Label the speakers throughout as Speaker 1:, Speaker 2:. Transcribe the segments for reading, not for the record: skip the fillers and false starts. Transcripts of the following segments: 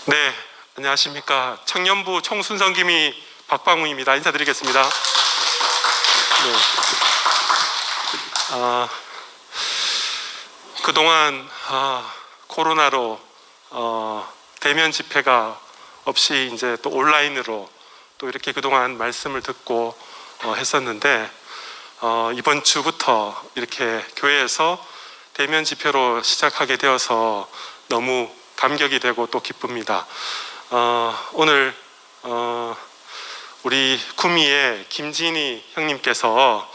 Speaker 1: 네, 안녕하십니까. 청년부 총순성기미 박방웅입니다. 인사드리겠습니다. 네. 그동안 코로나로 대면 집회가 없이 이제 또 온라인으로 또 이렇게 그동안 말씀을 듣고 했었는데 이번 주부터 이렇게 교회에서 대면 집회로 시작하게 되어서 너무 감격이 되고 또 기쁩니다. 오늘 우리 구미의 김진희 형님께서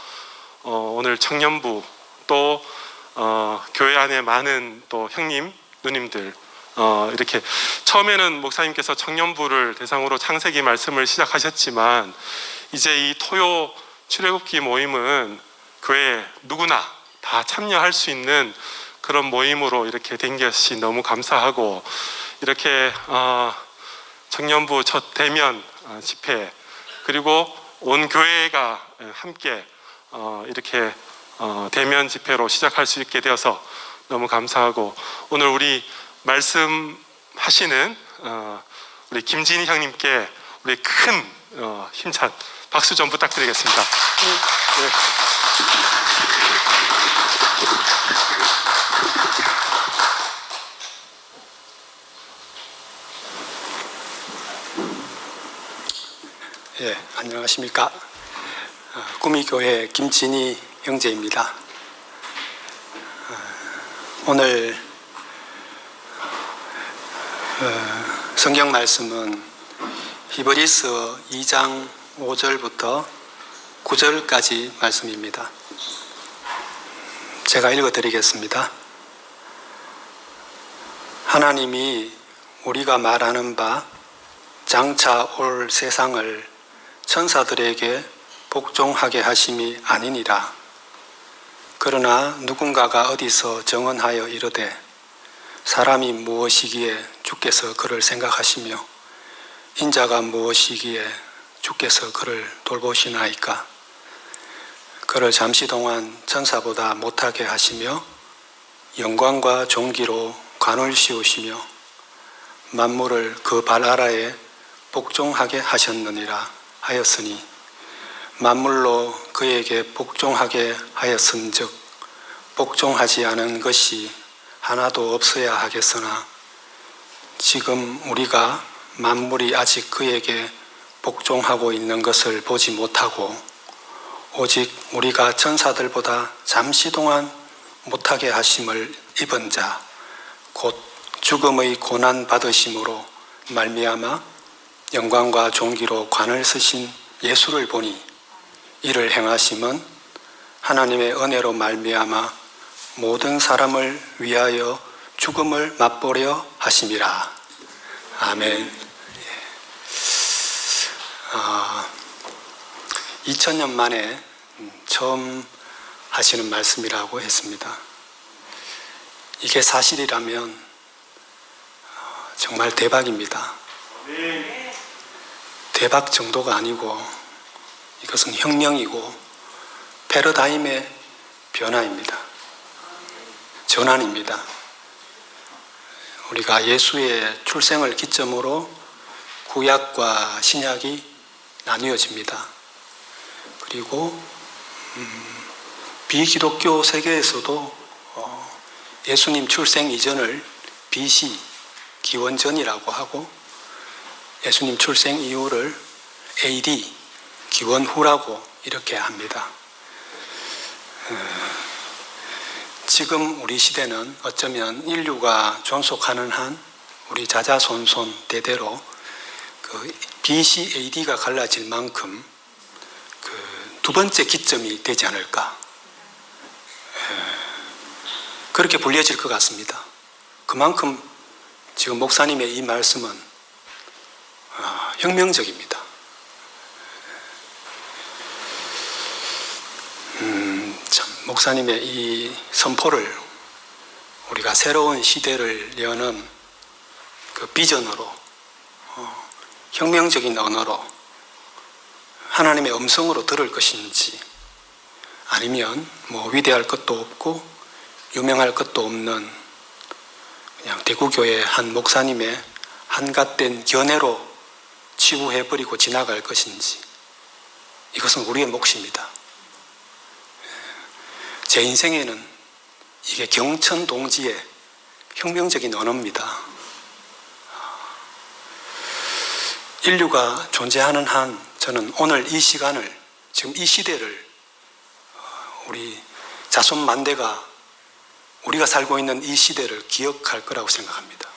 Speaker 1: 오늘 청년부 또 교회 안에 많은 또 형님, 누님들 이렇게 처음에는 목사님께서 청년부를 대상으로 창세기 말씀을 시작하셨지만 이제 이 토요 출애굽기 모임은 교회 누구나 다 참여할 수 있는 그런 모임으로 이렇게 된 것이 너무 감사하고 이렇게 청년부 첫 대면 집회 그리고 온 교회가 함께 이렇게 대면 집회로 시작할 수 있게 되어서 너무 감사하고 오늘 우리 말씀하시는 우리 김진희 형님께 우리 큰 힘찬 박수 좀 부탁드리겠습니다. 네.
Speaker 2: 예, 안녕하십니까. 구미교회 김진희 형제입니다. 오늘 성경 말씀은 히브리서 2장 5절부터 9절까지 말씀입니다. 제가 읽어드리겠습니다. 하나님이 우리가 말하는 바 장차 올 세상을 천사들에게 복종하게 하심이 아니니라. 그러나 누군가가 어디서 정언하여 이르되 사람이 무엇이기에 주께서 그를 생각하시며 인자가 무엇이기에 주께서 그를 돌보시나이까. 그를 잠시 동안 천사보다 못하게 하시며 영광과 존귀로 관을 씌우시며 만물을 그 발 아래에 복종하게 하셨느니라 하였으니 만물로 그에게 복종하게 하였은즉 복종하지 않은 것이 하나도 없어야 하겠으나 지금 우리가 만물이 아직 그에게 복종하고 있는 것을 보지 못하고 오직 우리가 천사들보다 잠시 동안 못하게 하심을 입은 자 곧 죽음의 고난 받으심으로 말미암아 영광과 존귀로 관을 쓰신 예수를 보니 이를 행하심은 하나님의 은혜로 말미암아 모든 사람을 위하여 죽음을 맛보려 하심이라. 아멘. 2000년 만에 처음 하시는 말씀이라고 했습니다. 이게 사실이라면 정말 대박입니다. 대박 정도가 아니고 이것은 혁명이고 패러다임의 변화입니다. 전환입니다. 우리가 예수의 출생을 기점으로 구약과 신약이 나뉘어집니다. 그리고 비기독교 세계에서도 예수님 출생 이전을 BC, 기원전이라고 하고 예수님 출생 이후를 AD, 기원 후라고 이렇게 합니다. 지금 우리 시대는 어쩌면 인류가 존속하는 한 우리 자자손손 대대로 그 BC, AD가 갈라질 만큼 그 두 번째 기점이 되지 않을까. 그렇게 불려질 것 같습니다. 그만큼 지금 목사님의 이 말씀은 혁명적입니다. 참 목사님의 이 선포를 우리가 새로운 시대를 여는 그 비전으로 혁명적인 언어로 하나님의 음성으로 들을 것인지 아니면 뭐 위대할 것도 없고 유명할 것도 없는 그냥 대구교회 한 목사님의 한 한갓된 견해로 치부해버리고 지나갈 것인지, 이것은 우리의 몫입니다. 제 인생에는 이게 경천동지의 혁명적인 언어입니다. 인류가 존재하는 한 저는 오늘 이 시간을, 지금 이 시대를 우리 자손 만대가 우리가 살고 있는 이 시대를 기억할 거라고 생각합니다.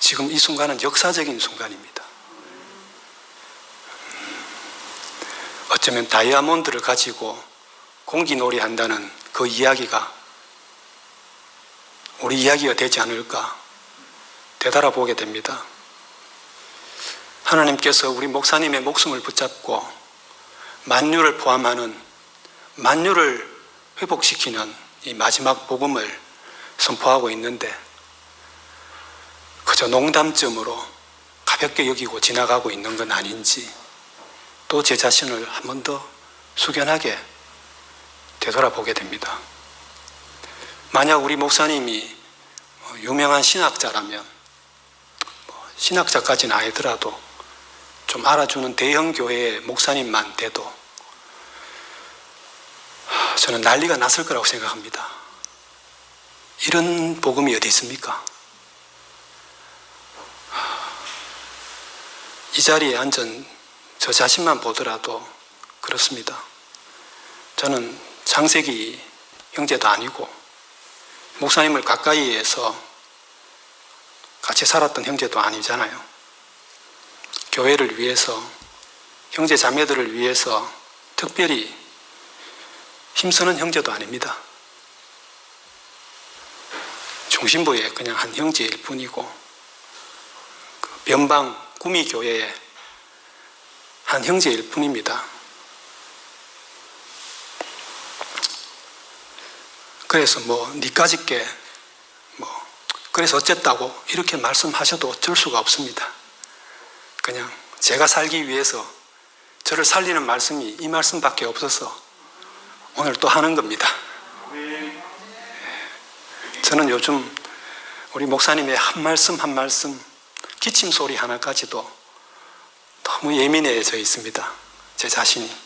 Speaker 2: 지금 이 순간은 역사적인 순간입니다. 어쩌면 다이아몬드를 가지고 공기놀이 한다는 그 이야기가 우리 이야기가 되지 않을까 되돌아보게 됩니다. 하나님께서 우리 목사님의 목숨을 붙잡고 만유를 포함하는 만유를 회복시키는 이 마지막 복음을 선포하고 있는데, 그저 농담점으로 가볍게 여기고 지나가고 있는 건 아닌지, 또 제 자신을 한 번 더 숙연하게 되돌아보게 됩니다. 만약 우리 목사님이 유명한 신학자라면, 신학자까지는 아니더라도 좀 알아주는 대형 교회의 목사님만 돼도 저는 난리가 났을 거라고 생각합니다. 이런 복음이 어디 있습니까? 이 자리에 앉은 저 자신만 보더라도 그렇습니다. 저는 창세기 형제도 아니고 목사님을 가까이에서 같이 살았던 형제도 아니잖아요. 교회를 위해서, 형제 자매들을 위해서 특별히 힘쓰는 형제도 아닙니다. 중심부에 그냥 한 형제일 뿐이고, 그 변방 구미교회의 한 형제일 뿐입니다. 그래서 니까짓게 그래서 어쨌다고 이렇게 말씀하셔도 어쩔 수가 없습니다. 그냥 제가 살기 위해서 저를 살리는 말씀이 이 말씀밖에 없어서 오늘 또 하는 겁니다. 저는 요즘 우리 목사님의 한 말씀 한 말씀, 기침 소리 하나까지도 너무 예민해져 있습니다. 제 자신이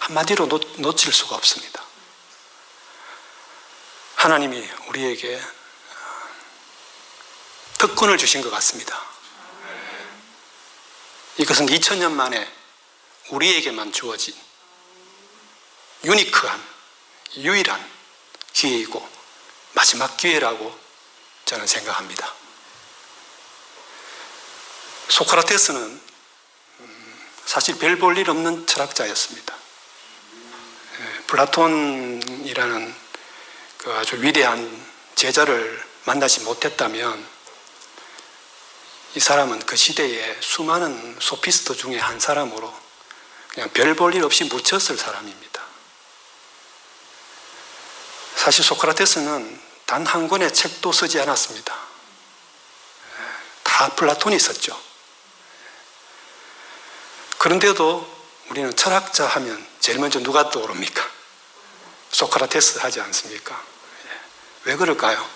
Speaker 2: 한마디로 놓칠 수가 없습니다. 하나님이 우리에게 특권을 주신 것 같습니다. 이것은 2000년 만에 우리에게만 주어진 유니크한, 유일한 기회이고 마지막 기회라고 저는 생각합니다. 소크라테스는 사실 별 볼 일 없는 철학자였습니다. 플라톤이라는 그 아주 위대한 제자를 만나지 못했다면 이 사람은 그 시대에 수많은 소피스트 중에 한 사람으로 그냥 별 볼 일 없이 묻혔을 사람입니다. 사실 소크라테스는 단 한 권의 책도 쓰지 않았습니다. 다 플라톤이 썼죠. 그런데도 우리는 철학자 하면 제일 먼저 누가 떠오릅니까? 소크라테스 하지 않습니까? 왜 그럴까요?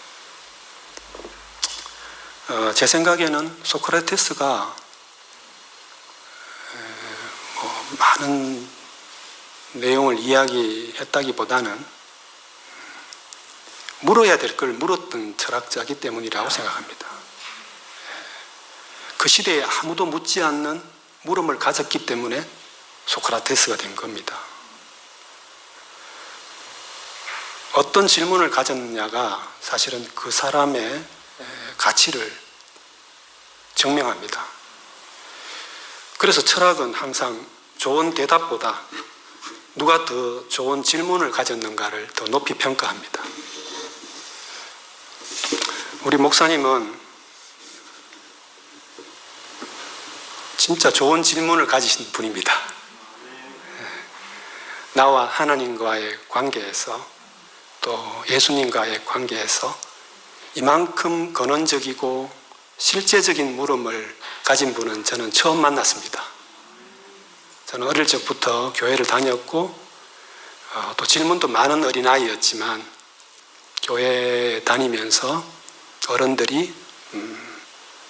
Speaker 2: 제 생각에는 소크라테스가 많은 내용을 이야기했다기보다는 물어야 될 걸 물었던 철학자이기 때문이라고 생각합니다. 그 시대에 아무도 묻지 않는 물음을 가졌기 때문에 소크라테스가 된 겁니다. 어떤 질문을 가졌느냐가 사실은 그 사람의 가치를 증명합니다. 그래서 철학은 항상 좋은 대답보다 누가 더 좋은 질문을 가졌는가를 더 높이 평가합니다. 우리 목사님은 진짜 좋은 질문을 가지신 분입니다. 나와 하나님과의 관계에서 또 예수님과의 관계에서 이만큼 근원적이고 실제적인 물음을 가진 분은 저는 처음 만났습니다. 저는 어릴 적부터 교회를 다녔고 또 질문도 많은 어린아이였지만 교회 다니면서 어른들이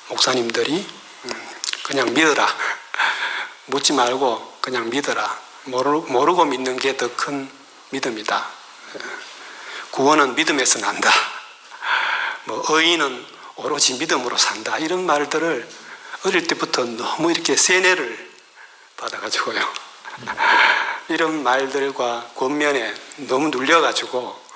Speaker 2: 목사님들이 그냥 믿어라. 묻지 말고 그냥 믿어라. 모르고 믿는 게 더 큰 믿음이다. 구원은 믿음에서 난다. 뭐 의인은 오로지 믿음으로 산다. 이런 말들을 어릴 때부터 너무 이렇게 세뇌를 받아가지고요. 이런 말들과 권면에 너무 눌려가지고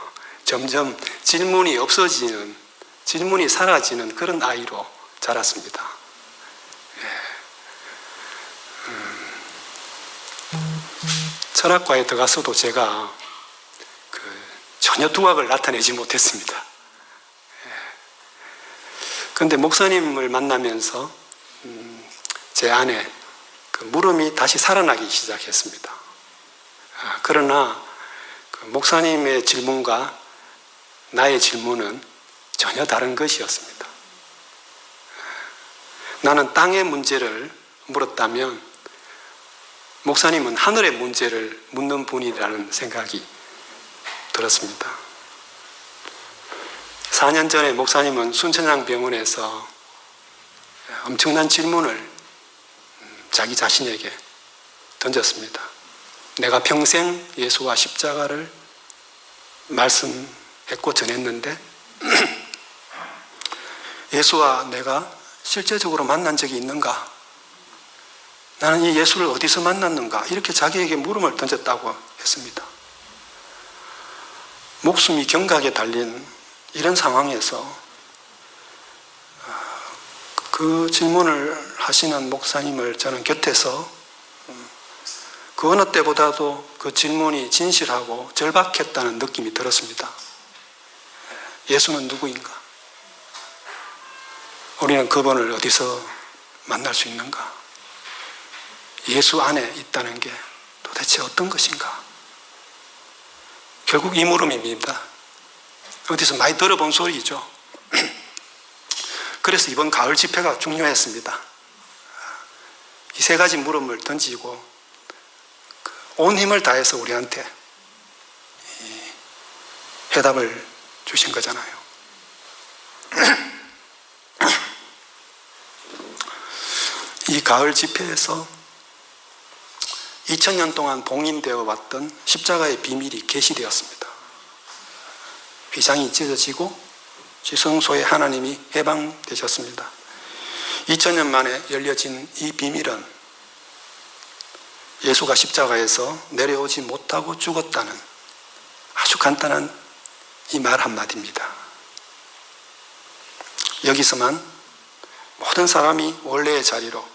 Speaker 2: 점점 질문이 없어지는, 질문이 사라지는 그런 아이로 자랐습니다. 철학과에 들어가서도 제가 전혀 두각을 나타내지 못했습니다. 그런데 목사님을 만나면서 제 안에 그 물음이 다시 살아나기 시작했습니다. 그러나 그 목사님의 질문과 나의 질문은 전혀 다른 것이었습니다. 나는 땅의 문제를 물었다면 목사님은 하늘의 문제를 묻는 분이라는 생각이 들었습니다. 4년 전에 목사님은 순천향병원에서 엄청난 질문을 자기 자신에게 던졌습니다. 내가 평생 예수와 십자가를 말씀했고 전했는데 예수와 내가 실제적으로 만난 적이 있는가? 나는 이 예수를 어디서 만났는가? 이렇게 자기에게 물음을 던졌다고 했습니다. 목숨이 경각에 달린 이런 상황에서 그 질문을 하시는 목사님을 저는 곁에서 그 어느 때보다도 그 질문이 진실하고 절박했다는 느낌이 들었습니다. 예수는 누구인가? 우리는 그분을 어디서 만날 수 있는가? 예수 안에 있다는 게 도대체 어떤 것인가? 결국 이 물음입니다. 어디서 많이 들어본 소리죠. 그래서 이번 가을 집회가 중요했습니다. 이 세 가지 물음을 던지고 온 힘을 다해서 우리한테 해답을 주신 거잖아요. 이 가을 집회에서 2000년 동안 봉인되어 왔던 십자가의 비밀이 계시되었습니다. 휘장이 찢어지고 지성소에 하나님이 해방되셨습니다. 2000년 만에 열려진 이 비밀은 예수가 십자가에서 내려오지 못하고 죽었다는 아주 간단한 이 말 한마디입니다. 여기서만 모든 사람이 원래의 자리로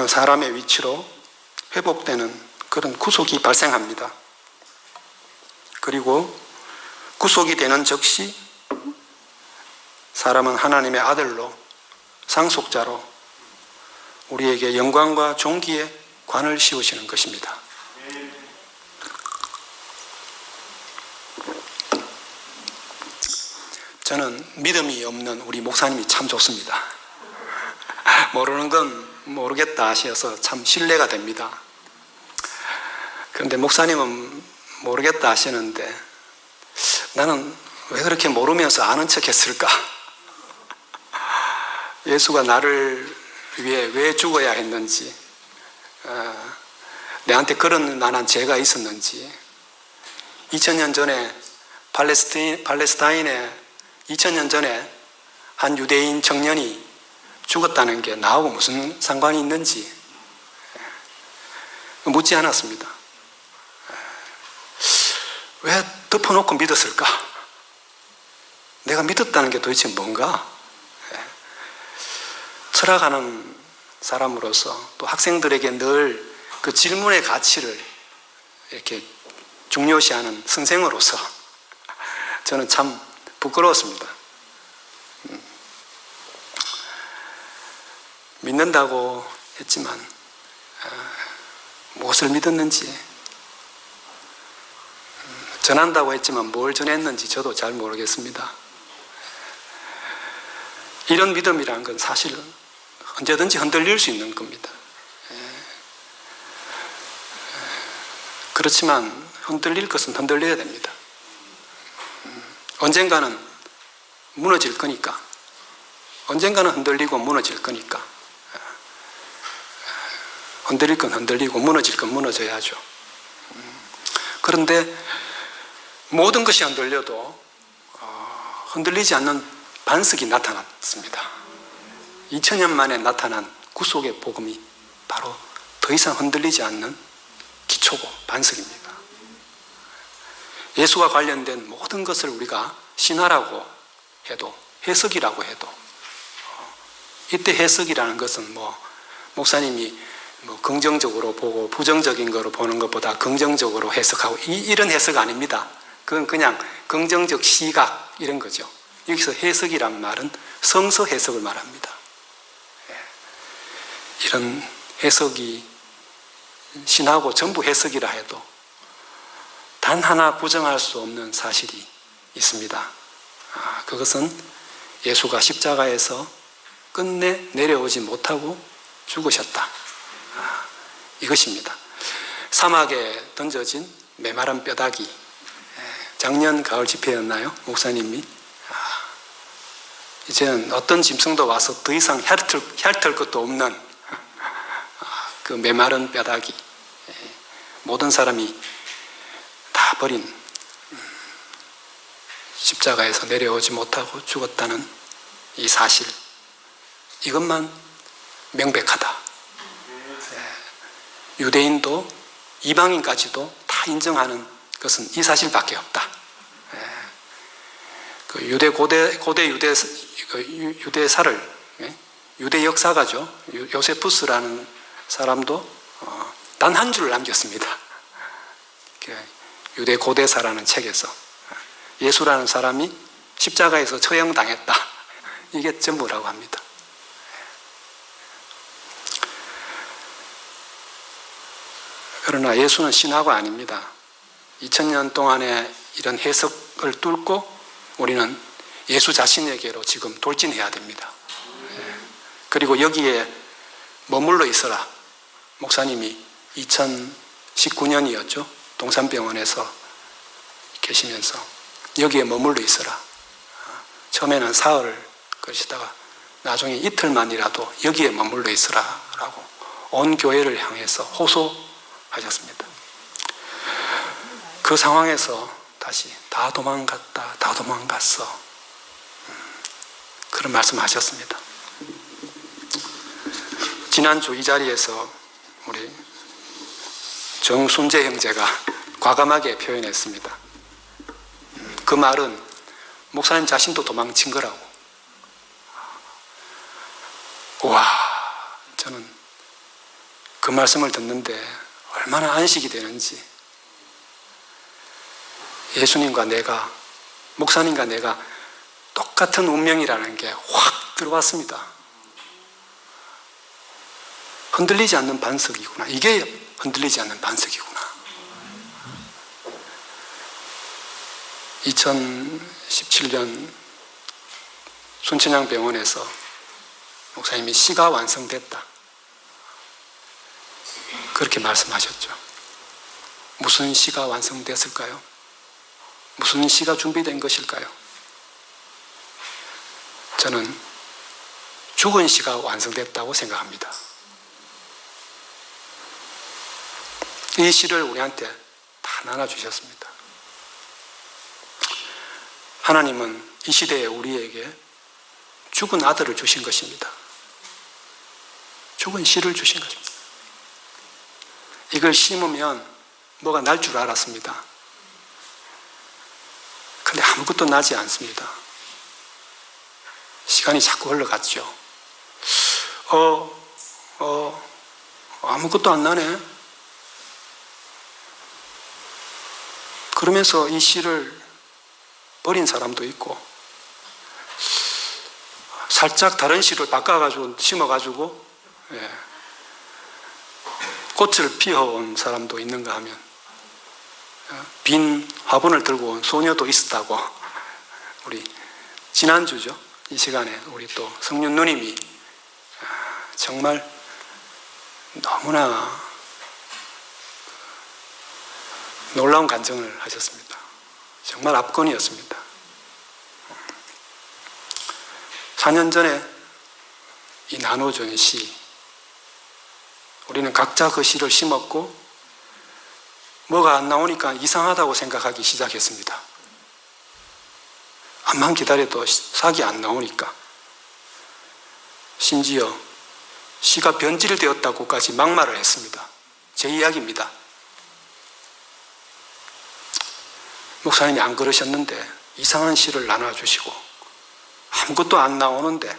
Speaker 2: 사람의 위치로 회복되는 그런 구속이 발생합니다. 그리고 구속이 되는 즉시 사람은 하나님의 아들로 상속자로 우리에게 영광과 존귀의 관을 씌우시는 것입니다. 저는 믿음이 없는 우리 목사님이 참 좋습니다. 모르는 건 모르겠다 하셔서 참 신뢰가 됩니다. 그런데 목사님은 모르겠다 하시는데 나는 왜 그렇게 모르면서 아는 척 했을까? 예수가 나를 위해 왜 죽어야 했는지, 내한테 그런 만한 죄가 있었는지, 2000년 전에 팔레스타인에 2000년 전에 한 유대인 청년이 죽었다는 게 나하고 무슨 상관이 있는지 묻지 않았습니다. 왜 덮어놓고 믿었을까? 내가 믿었다는 게 도대체 뭔가? 철학하는 사람으로서 또 학생들에게 늘 그 질문의 가치를 이렇게 중요시하는 선생으로서 저는 참 부끄러웠습니다. 믿는다고 했지만 무엇을 믿었는지, 전한다고 했지만 뭘 전했는지 저도 잘 모르겠습니다. 이런 믿음이라는 건 사실 언제든지 흔들릴 수 있는 겁니다. 그렇지만 흔들릴 것은 흔들려야 됩니다. 언젠가는 무너질 거니까. 언젠가는 흔들리고 무너질 거니까. 흔들릴 건 흔들리고 무너질 건 무너져야죠. 그런데 모든 것이 흔들려도 흔들리지 않는 반석이 나타났습니다. 2000년 만에 나타난 구속의 복음이 바로 더 이상 흔들리지 않는 기초고 반석입니다. 예수와 관련된 모든 것을 우리가 신화라고 해도, 해석이라고 해도, 이때 해석이라는 것은 목사님이 긍정적으로 보고 부정적인 거로 보는 것보다 긍정적으로 해석하고 이런 해석 아닙니다. 그건 그냥 긍정적 시각 이런 거죠. 여기서 해석이란 말은 성서 해석을 말합니다. 이런 해석이 신하고 전부 해석이라 해도 단 하나 부정할 수 없는 사실이 있습니다. 그것은 예수가 십자가에서 끝내 내려오지 못하고 죽으셨다. 이것입니다. 사막에 던져진 메마른 뼈다귀. 작년 가을 집회였나요? 목사님이 이제는 어떤 짐승도 와서 더 이상 핥을 것도 없는 그 메마른 뼈다귀. 모든 사람이 다 버린 십자가에서 내려오지 못하고 죽었다는 이 사실, 이것만 명백하다. 유대인도 이방인까지도 다 인정하는 것은 이 사실밖에 없다. 그 고대 유대사를, 유대 역사가죠. 요세푸스라는 사람도 단 한 줄을 남겼습니다. 유대 고대사라는 책에서 예수라는 사람이 십자가에서 처형당했다. 이게 전부라고 합니다. 그러나 예수는 신화가 아닙니다. 2000년 동안의 이런 해석을 뚫고 우리는 예수 자신에게로 지금 돌진해야 됩니다. 그리고 여기에 머물러 있어라. 목사님이 2019년이었죠. 동산병원에서 계시면서 여기에 머물러 있어라. 처음에는 사흘 그러시다가 나중에 이틀만이라도 여기에 머물러 있어라 라고 온 교회를 향해서 호소하셨습니다. 그 상황에서 다시 다 도망갔다, 다 도망갔어. 그런 말씀하셨습니다. 지난주 이 자리에서 우리 정순재 형제가 과감하게 표현했습니다. 그 말은 목사님 자신도 도망친 거라고. 와, 저는 그 말씀을 듣는데 얼마나 안식이 되는지. 예수님과 내가, 목사님과 내가 똑같은 운명이라는 게 확 들어왔습니다. 흔들리지 않는 반석이구나. 이게 흔들리지 않는 반석이구나. 2017년 순천향병원에서 목사님이 시가 완성됐다. 그렇게 말씀하셨죠. 무슨 시가 완성됐을까요? 무슨 시가 준비된 것일까요? 저는 죽은 시가 완성됐다고 생각합니다. 이 시를 우리한테 다 나눠주셨습니다. 하나님은 이 시대에 우리에게 죽은 아들을 주신 것입니다. 죽은 씨를 주신 것입니다. 이걸 심으면 뭐가 날 줄 알았습니다. 근데 아무것도 나지 않습니다. 시간이 자꾸 흘러갔죠. 아무것도 안 나네. 그러면서 이 씨를 버린 사람도 있고, 살짝 다른 씨를 바꿔가지고 심어가지고 꽃을 피워온 사람도 있는가 하면, 빈 화분을 들고 온 소녀도 있었다고. 우리 지난주죠. 이 시간에 우리 또 성윤 누님이 정말 너무나 놀라운 간증을 하셨습니다. 정말 압권이었습니다. 4년 전에 이 나눠준 시, 우리는 각자 그 시를 심었고 뭐가 안 나오니까 이상하다고 생각하기 시작했습니다. 암만 기다려도 삭이 안 나오니까. 심지어 시가 변질되었다고까지 막말을 했습니다. 제 이야기입니다. 목사님이 안 그러셨는데 이상한 시를 나눠주시고 아무것도 안 나오는데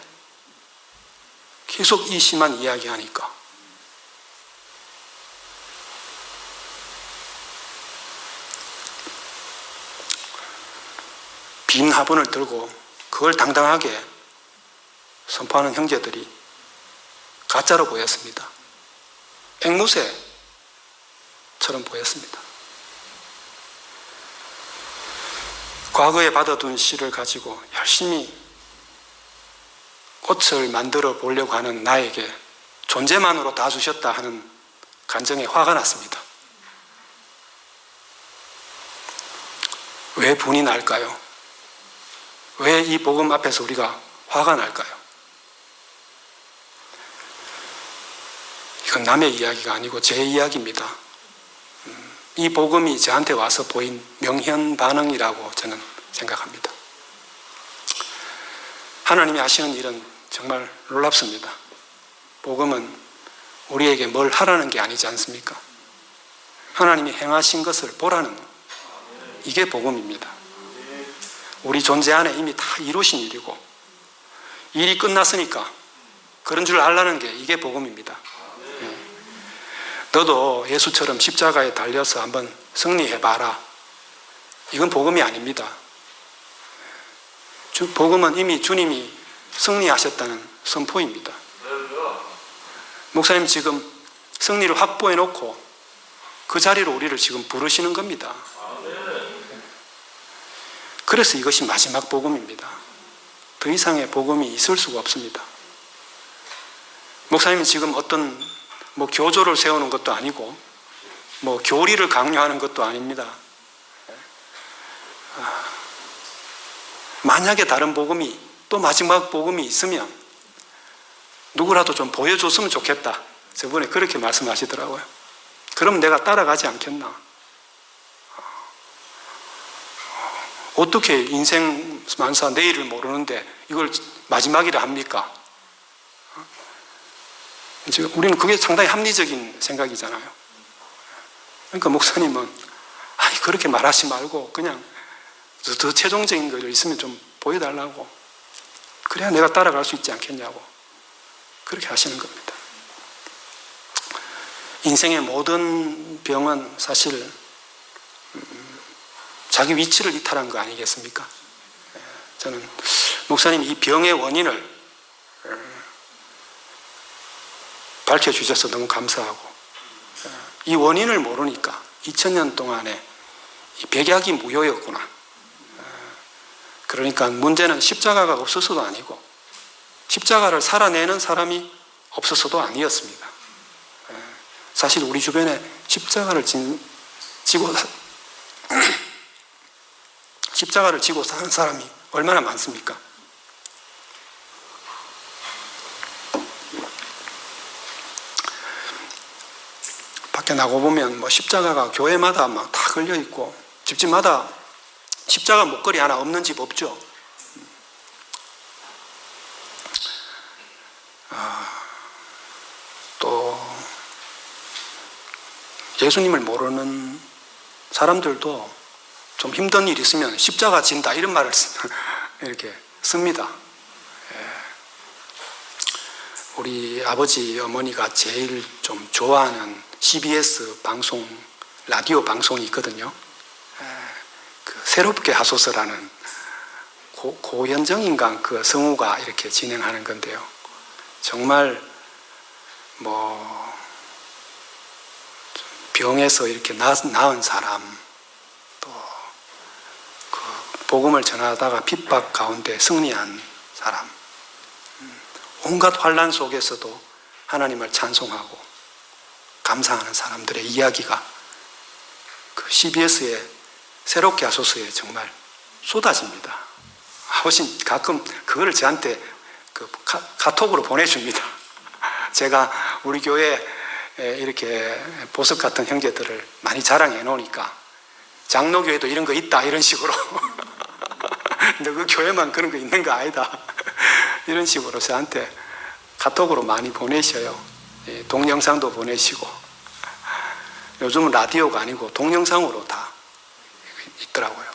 Speaker 2: 계속 이 시만 이야기하니까 빈 화분을 들고 그걸 당당하게 선포하는 형제들이 가짜로 보였습니다. 앵무새처럼 보였습니다. 과거에 받아둔 시를 가지고 열심히 꽃을 만들어 보려고 하는 나에게 존재만으로 다 주셨다 하는 감정에 화가 났습니다. 왜 분이 날까요? 왜 이 복음 앞에서 우리가 화가 날까요? 이건 남의 이야기가 아니고 제 이야기입니다. 이 복음이 저한테 와서 보인 명현 반응이라고 저는 생각합니다. 하나님이 하시는 일은 정말 놀랍습니다. 복음은 우리에게 뭘 하라는 게 아니지 않습니까? 하나님이 행하신 것을 보라는, 이게 복음입니다. 우리 존재 안에 이미 다 이루신 일이고 일이 끝났으니까 그런 줄 알라는 게 이게 복음입니다. 너도 예수처럼 십자가에 달려서 한번 승리해봐라. 이건 복음이 아닙니다. 복음은 이미 주님이 승리하셨다는 선포입니다. 목사님 지금 승리를 확보해놓고 그 자리로 우리를 지금 부르시는 겁니다. 그래서 이것이 마지막 복음입니다. 더 이상의 복음이 있을 수가 없습니다. 목사님은 지금 어떤 교조를 세우는 것도 아니고 교리를 강요하는 것도 아닙니다. 만약에 다른 복음이 또 마지막 복음이 있으면 누구라도 좀 보여줬으면 좋겠다. 저번에 그렇게 말씀하시더라고요. 그럼 내가 따라가지 않겠나. 어떻게 인생 만사 내일을 모르는데 이걸 마지막이라 합니까? 우리는 그게 상당히 합리적인 생각이잖아요. 그러니까 목사님은 그렇게 말하지 말고 그냥 더 최종적인 거 있으면 좀 보여달라고. 그래야 내가 따라갈 수 있지 않겠냐고. 그렇게 하시는 겁니다. 인생의 모든 병은 사실 자기 위치를 이탈한 거 아니겠습니까? 저는 목사님이 이 병의 원인을 밝혀주셔서 너무 감사하고, 이 원인을 모르니까 2000년 동안에 이 백약이 무효였구나. 그러니까 문제는 십자가가 없어서도 아니고 십자가를 살아내는 사람이 없어서도 아니었습니다. 사실 우리 주변에 십자가를 지고 사는 사람이 얼마나 많습니까? 밖에 나가보면 십자가가 교회마다 다 걸려 있고 집집마다 십자가 목걸이 하나 없는 집 없죠. 또 예수님을 모르는 사람들도 좀 힘든 일 있으면 십자가 진다 이런 말을 이렇게 씁니다. 우리 아버지 어머니가 제일 좀 좋아하는 CBS 방송, 라디오 방송이 있거든요. 그 새롭게 하소서라는 고현정인가 그 성우가 이렇게 진행하는 건데요. 정말 병에서 이렇게 나은 사람, 또 그 복음을 전하다가 핍박 가운데 승리한 사람, 온갖 환난 속에서도 하나님을 찬송하고 감사하는 사람들의 이야기가 그 CBS의 새롭게 하소서에 정말 쏟아집니다. 아버지 가끔 그거를 저한테 그 카톡으로 보내줍니다. 제가 우리 교회 이렇게 보석 같은 형제들을 많이 자랑해 놓으니까 장로교회도 이런 거 있다 이런 식으로 근데 그 교회만 그런 거 있는 거 아니다 이런 식으로 저한테 카톡으로 많이 보내셔요. 동영상도 보내시고 요즘은 라디오가 아니고 동영상으로 다 있더라고요.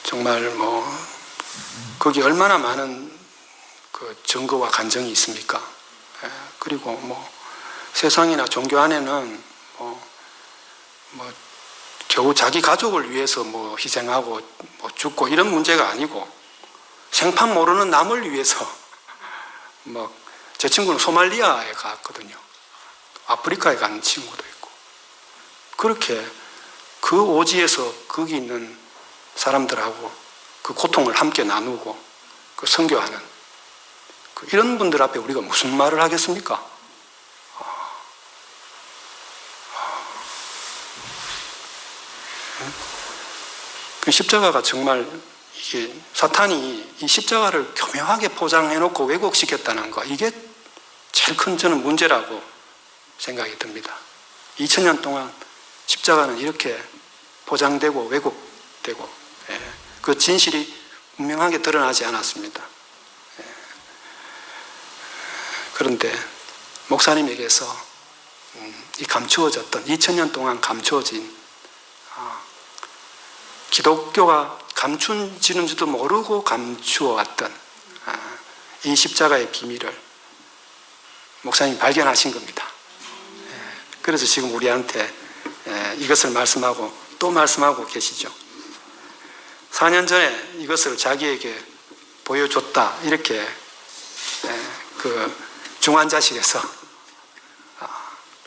Speaker 2: 정말 뭐 거기 얼마나 많은 그 증거와 간증이 있습니까? 그리고 뭐 세상이나 종교 안에는 뭐 겨우 자기 가족을 위해서 뭐 희생하고 뭐 죽고 이런 문제가 아니고 생판 모르는 남을 위해서 뭐 제 친구는 소말리아에 갔거든요. 아프리카에 간 친구도 있고 그렇게 그 오지에서 거기 있는 사람들하고 그 고통을 함께 나누고 그 선교하는 이런 분들 앞에 우리가 무슨 말을 하겠습니까? 그 십자가가 정말 이게 사탄이 이 십자가를 교묘하게 포장해놓고 왜곡시켰다는 거 이게 제일 큰 저는 문제라고 생각이 듭니다. 2000년 동안 십자가는 이렇게 포장되고 왜곡되고 그 진실이 분명하게 드러나지 않았습니다. 그런데 목사님에게서 이 감추어졌던 2000년 동안 감추어진 기독교가 감춘지는지도 모르고 감추어왔던 이 십자가의 비밀을 목사님이 발견하신 겁니다. 그래서 지금 우리한테 이것을 말씀하고 또 말씀하고 계시죠. 4년 전에 이것을 자기에게 보여줬다 이렇게 그 중환자실에서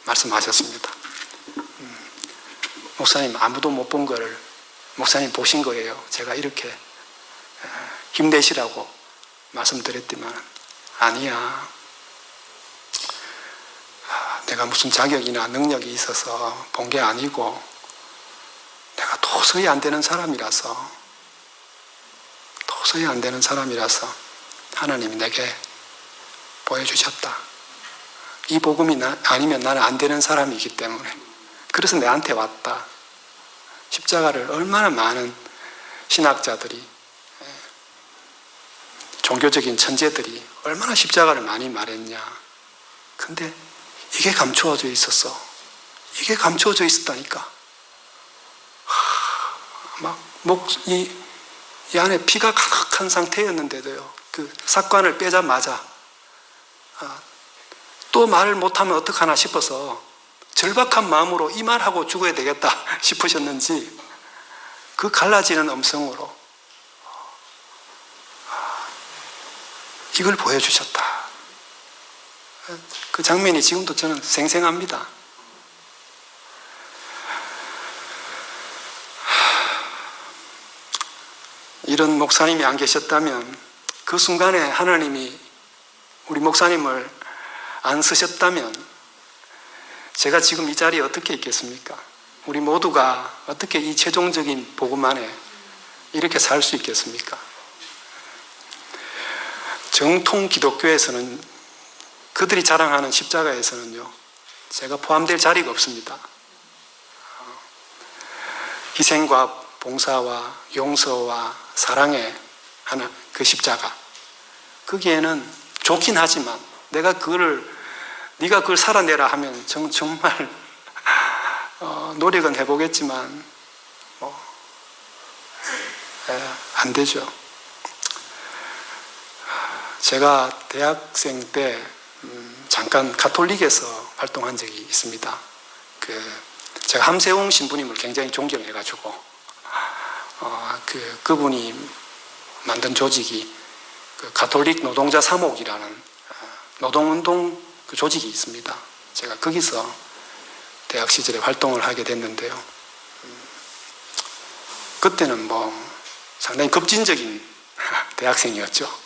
Speaker 2: 말씀하셨습니다. 목사님 아무도 못 본 거를 목사님 보신 거예요. 제가 이렇게 힘내시라고 말씀드렸지만 아니야. 내가 무슨 자격이나 능력이 있어서 본 게 아니고 내가 도저히 안 되는 사람이라서 하나님이 내게 보여주셨다. 이 복음이 아니면 나는 안 되는 사람이기 때문에 그래서 내한테 왔다. 십자가를 얼마나 많은 신학자들이 종교적인 천재들이 얼마나 십자가를 많이 말했냐. 근데 이게 감추어져 있었어. 이게 감추어져 있었다니까. 이 안에 피가 가득한 상태였는데도요. 그 삭관을 빼자마자 또 말을 못하면 어떡하나 싶어서 절박한 마음으로 이 말하고 죽어야 되겠다 싶으셨는지 그 갈라지는 음성으로 이걸 보여주셨다. 그 장면이 지금도 저는 생생합니다. 이런 목사님이 안 계셨다면 그 순간에 하나님이 우리 목사님을 안 쓰셨다면 제가 지금 이 자리에 어떻게 있겠습니까? 우리 모두가 어떻게 이 최종적인 복음 안에 이렇게 살 수 있겠습니까? 정통 기독교에서는 그들이 자랑하는 십자가에서는요, 제가 포함될 자리가 없습니다. 희생과 봉사와 용서와 사랑의 하나 그 십자가 거기에는 좋긴 하지만 네가 그걸 살아내라 하면 정말 노력은 해보겠지만 안 되죠. 제가 대학생 때 잠깐 가톨릭에서 활동한 적이 있습니다. 제가 함세웅 신부님을 굉장히 존경해가지고 그분이 만든 조직이 가톨릭 노동자 사목이라는 노동운동 그 조직이 있습니다. 제가 거기서 대학 시절에 활동을 하게 됐는데요. 그때는 상당히 급진적인 대학생이었죠.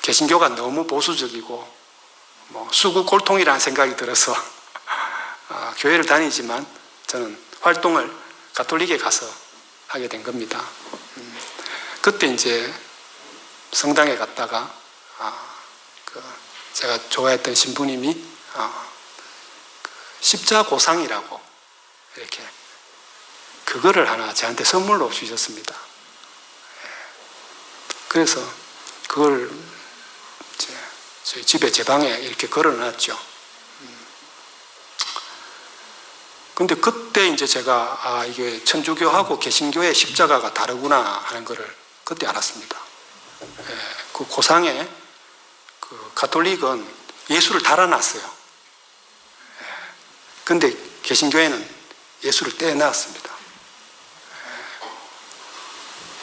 Speaker 2: 개신교가 너무 보수적이고 수구 꼴통이라는 생각이 들어서 교회를 다니지만 저는 활동을 가톨릭에 가서 하게 된 겁니다. 그때 이제 성당에 갔다가 제가 좋아했던 신부님이 십자고상이라고 이렇게 그거를 하나 저한테 선물로 주셨습니다. 그래서 그걸 저희 집에 제 방에 이렇게 걸어놨죠. 근데 그때 이제 제가 이게 천주교하고 개신교의 십자가가 다르구나 하는 거를 그때 알았습니다. 그 고상에 그 가톨릭은 예수를 달아놨어요. 근데 개신교회는 예수를 떼어놨습니다.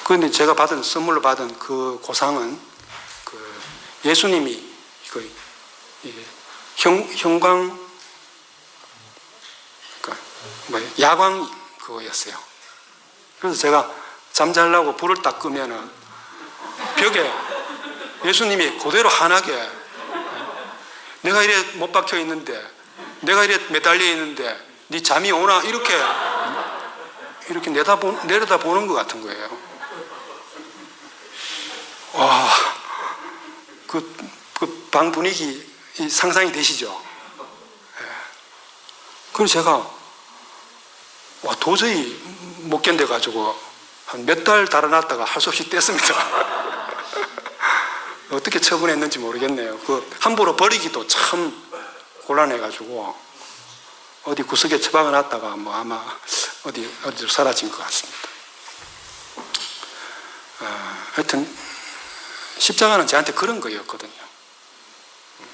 Speaker 2: 그런데 제가 선물로 받은 그 고상은 그 예수님이 형광, 야광 그거였어요. 그래서 제가 잠자려고 불을 딱 끄면은 벽에 예수님이 그대로 환하게 내가 이래 못 박혀 있는데, 내가 이래 매달려 있는데 네 잠이 오나 이렇게 내려다 보는 것 같은 거예요. 와, 그 방 분위기 상상이 되시죠? 그래서 제가 도저히 못 견뎌가지고 한 몇 달 달아놨다가 할 수 없이 뗐습니다. 어떻게 처분했는지 모르겠네요. 함부로 버리기도 참 곤란해가지고 어디 구석에 처박아 놨다가 아마 어디로 사라진 것 같습니다. 하여튼 십자가는 저한테 그런 거였거든요.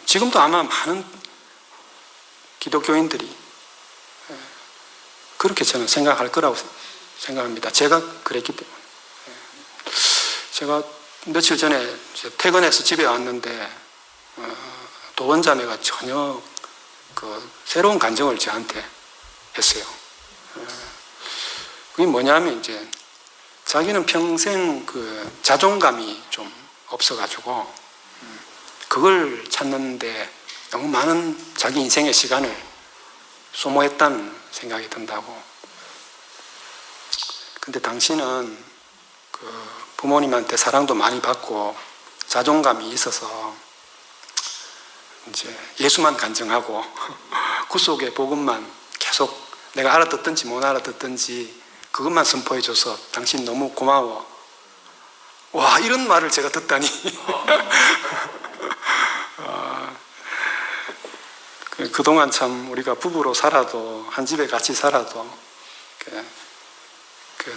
Speaker 2: 지금도 아마 많은 기독교인들이 그렇게 저는 생각할 거라고 생각합니다. 제가 그랬기 때문에. 제가 며칠 전에 퇴근해서 집에 왔는데 도원자매가 전혀 새로운 간증을 저한테 했어요. 그게 뭐냐면 이제 자기는 평생 자존감이 좀 없어가지고 그걸 찾는데 너무 많은 자기 인생의 시간을 소모했다는 생각이 든다고. 근데 당신은 부모님한테 사랑도 많이 받고 자존감이 있어서 이제 예수만 간증하고 그 속에 복음만 계속 내가 알아듣든지 못 알아듣든지 그것만 선포해줘서 당신 너무 고마워. 와, 이런 말을 제가 듣다니. 그동안 참 우리가 부부로 살아도 한 집에 같이 살아도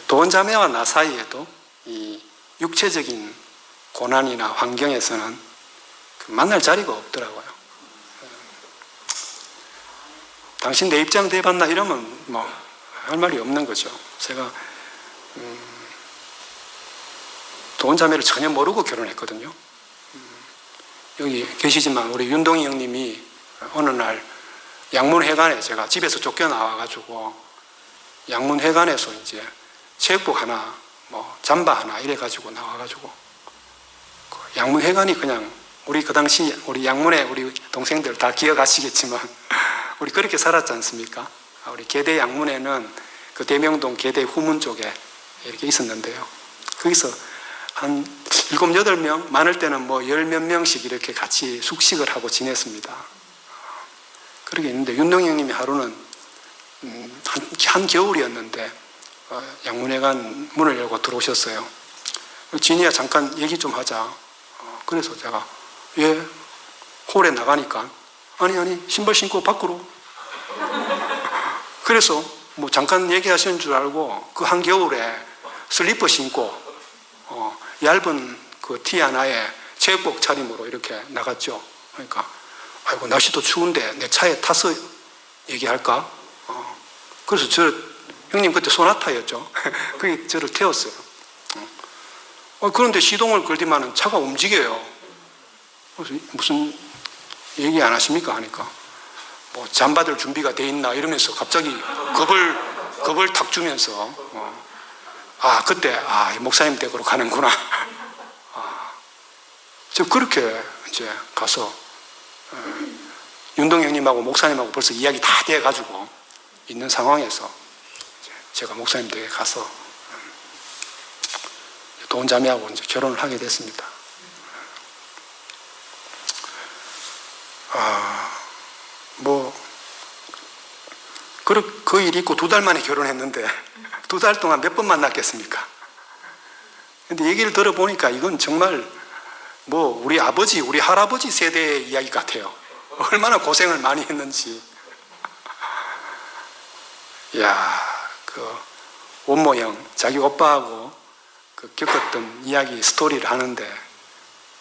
Speaker 2: 도원자매와 나 사이에도 이 육체적인 고난이나 환경에서는 만날 자리가 없더라고요. 당신 내 입장 대봤나 이러면 뭐 할 말이 없는 거죠. 제가 도원자매를 전혀 모르고 결혼했거든요. 여기 계시지만 우리 윤동희 형님이 어느 날 양문회관에 제가 집에서 쫓겨나와가지고 양문회관에서 이제 체육복 하나 뭐 잠바 하나 이래가지고 나와가지고 양문회관이 그냥 우리 그 당시 우리 양문에 우리 동생들 다 기억하시겠지만 우리 그렇게 살았지 않습니까? 우리 계대 양문에는 그 대명동 계대 후문 쪽에 이렇게 있었는데요. 거기서 한 7, 8명, 많을 때는 뭐 10몇 명씩 이렇게 같이 숙식을 하고 지냈습니다. 그렇게 있는데 윤동희 형님이 하루는 한 겨울이었는데 양문회관 문을 열고 들어오셨어요. 진이야 잠깐 얘기 좀 하자. 그래서 제가 예, 홀에 나가니까 아니 신발 신고 밖으로. 그래서 뭐 잠깐 얘기하시는 줄 알고 그 한겨울에 슬리퍼 신고 얇은 그 티 하나에 체육복 차림으로 이렇게 나갔죠. 그러니까 아이고 날씨도 추운데 내 차에 타서 얘기할까? 그래서 형님 그때 소나타였죠. 그게 저를 태웠어요. 그런데 시동을 걸더만은 차가 움직여요. 그래서 무슨 얘기 안 하십니까? 하니까 뭐 잠받을 준비가 돼 있나 이러면서 갑자기 겁을 탁 주면서 그때 목사님 댁으로 가는구나. 저 그렇게 이제 가서 윤동 형님하고 목사님하고 벌써 이야기 다 돼가지고 있는 상황에서 제가 목사님 댁에 가서 도원자매하고 이제 결혼을 하게 됐습니다. 그 일 있고 2달 만에 결혼했는데 2달 동안 몇 번 만났겠습니까? 근데 얘기를 들어보니까 이건 정말 뭐 우리 아버지, 우리 할아버지 세대의 이야기 같아요. 얼마나 고생을 많이 했는지. 이야, 그 원모 형, 자기 오빠하고 그 겪었던 이야기, 스토리를 하는데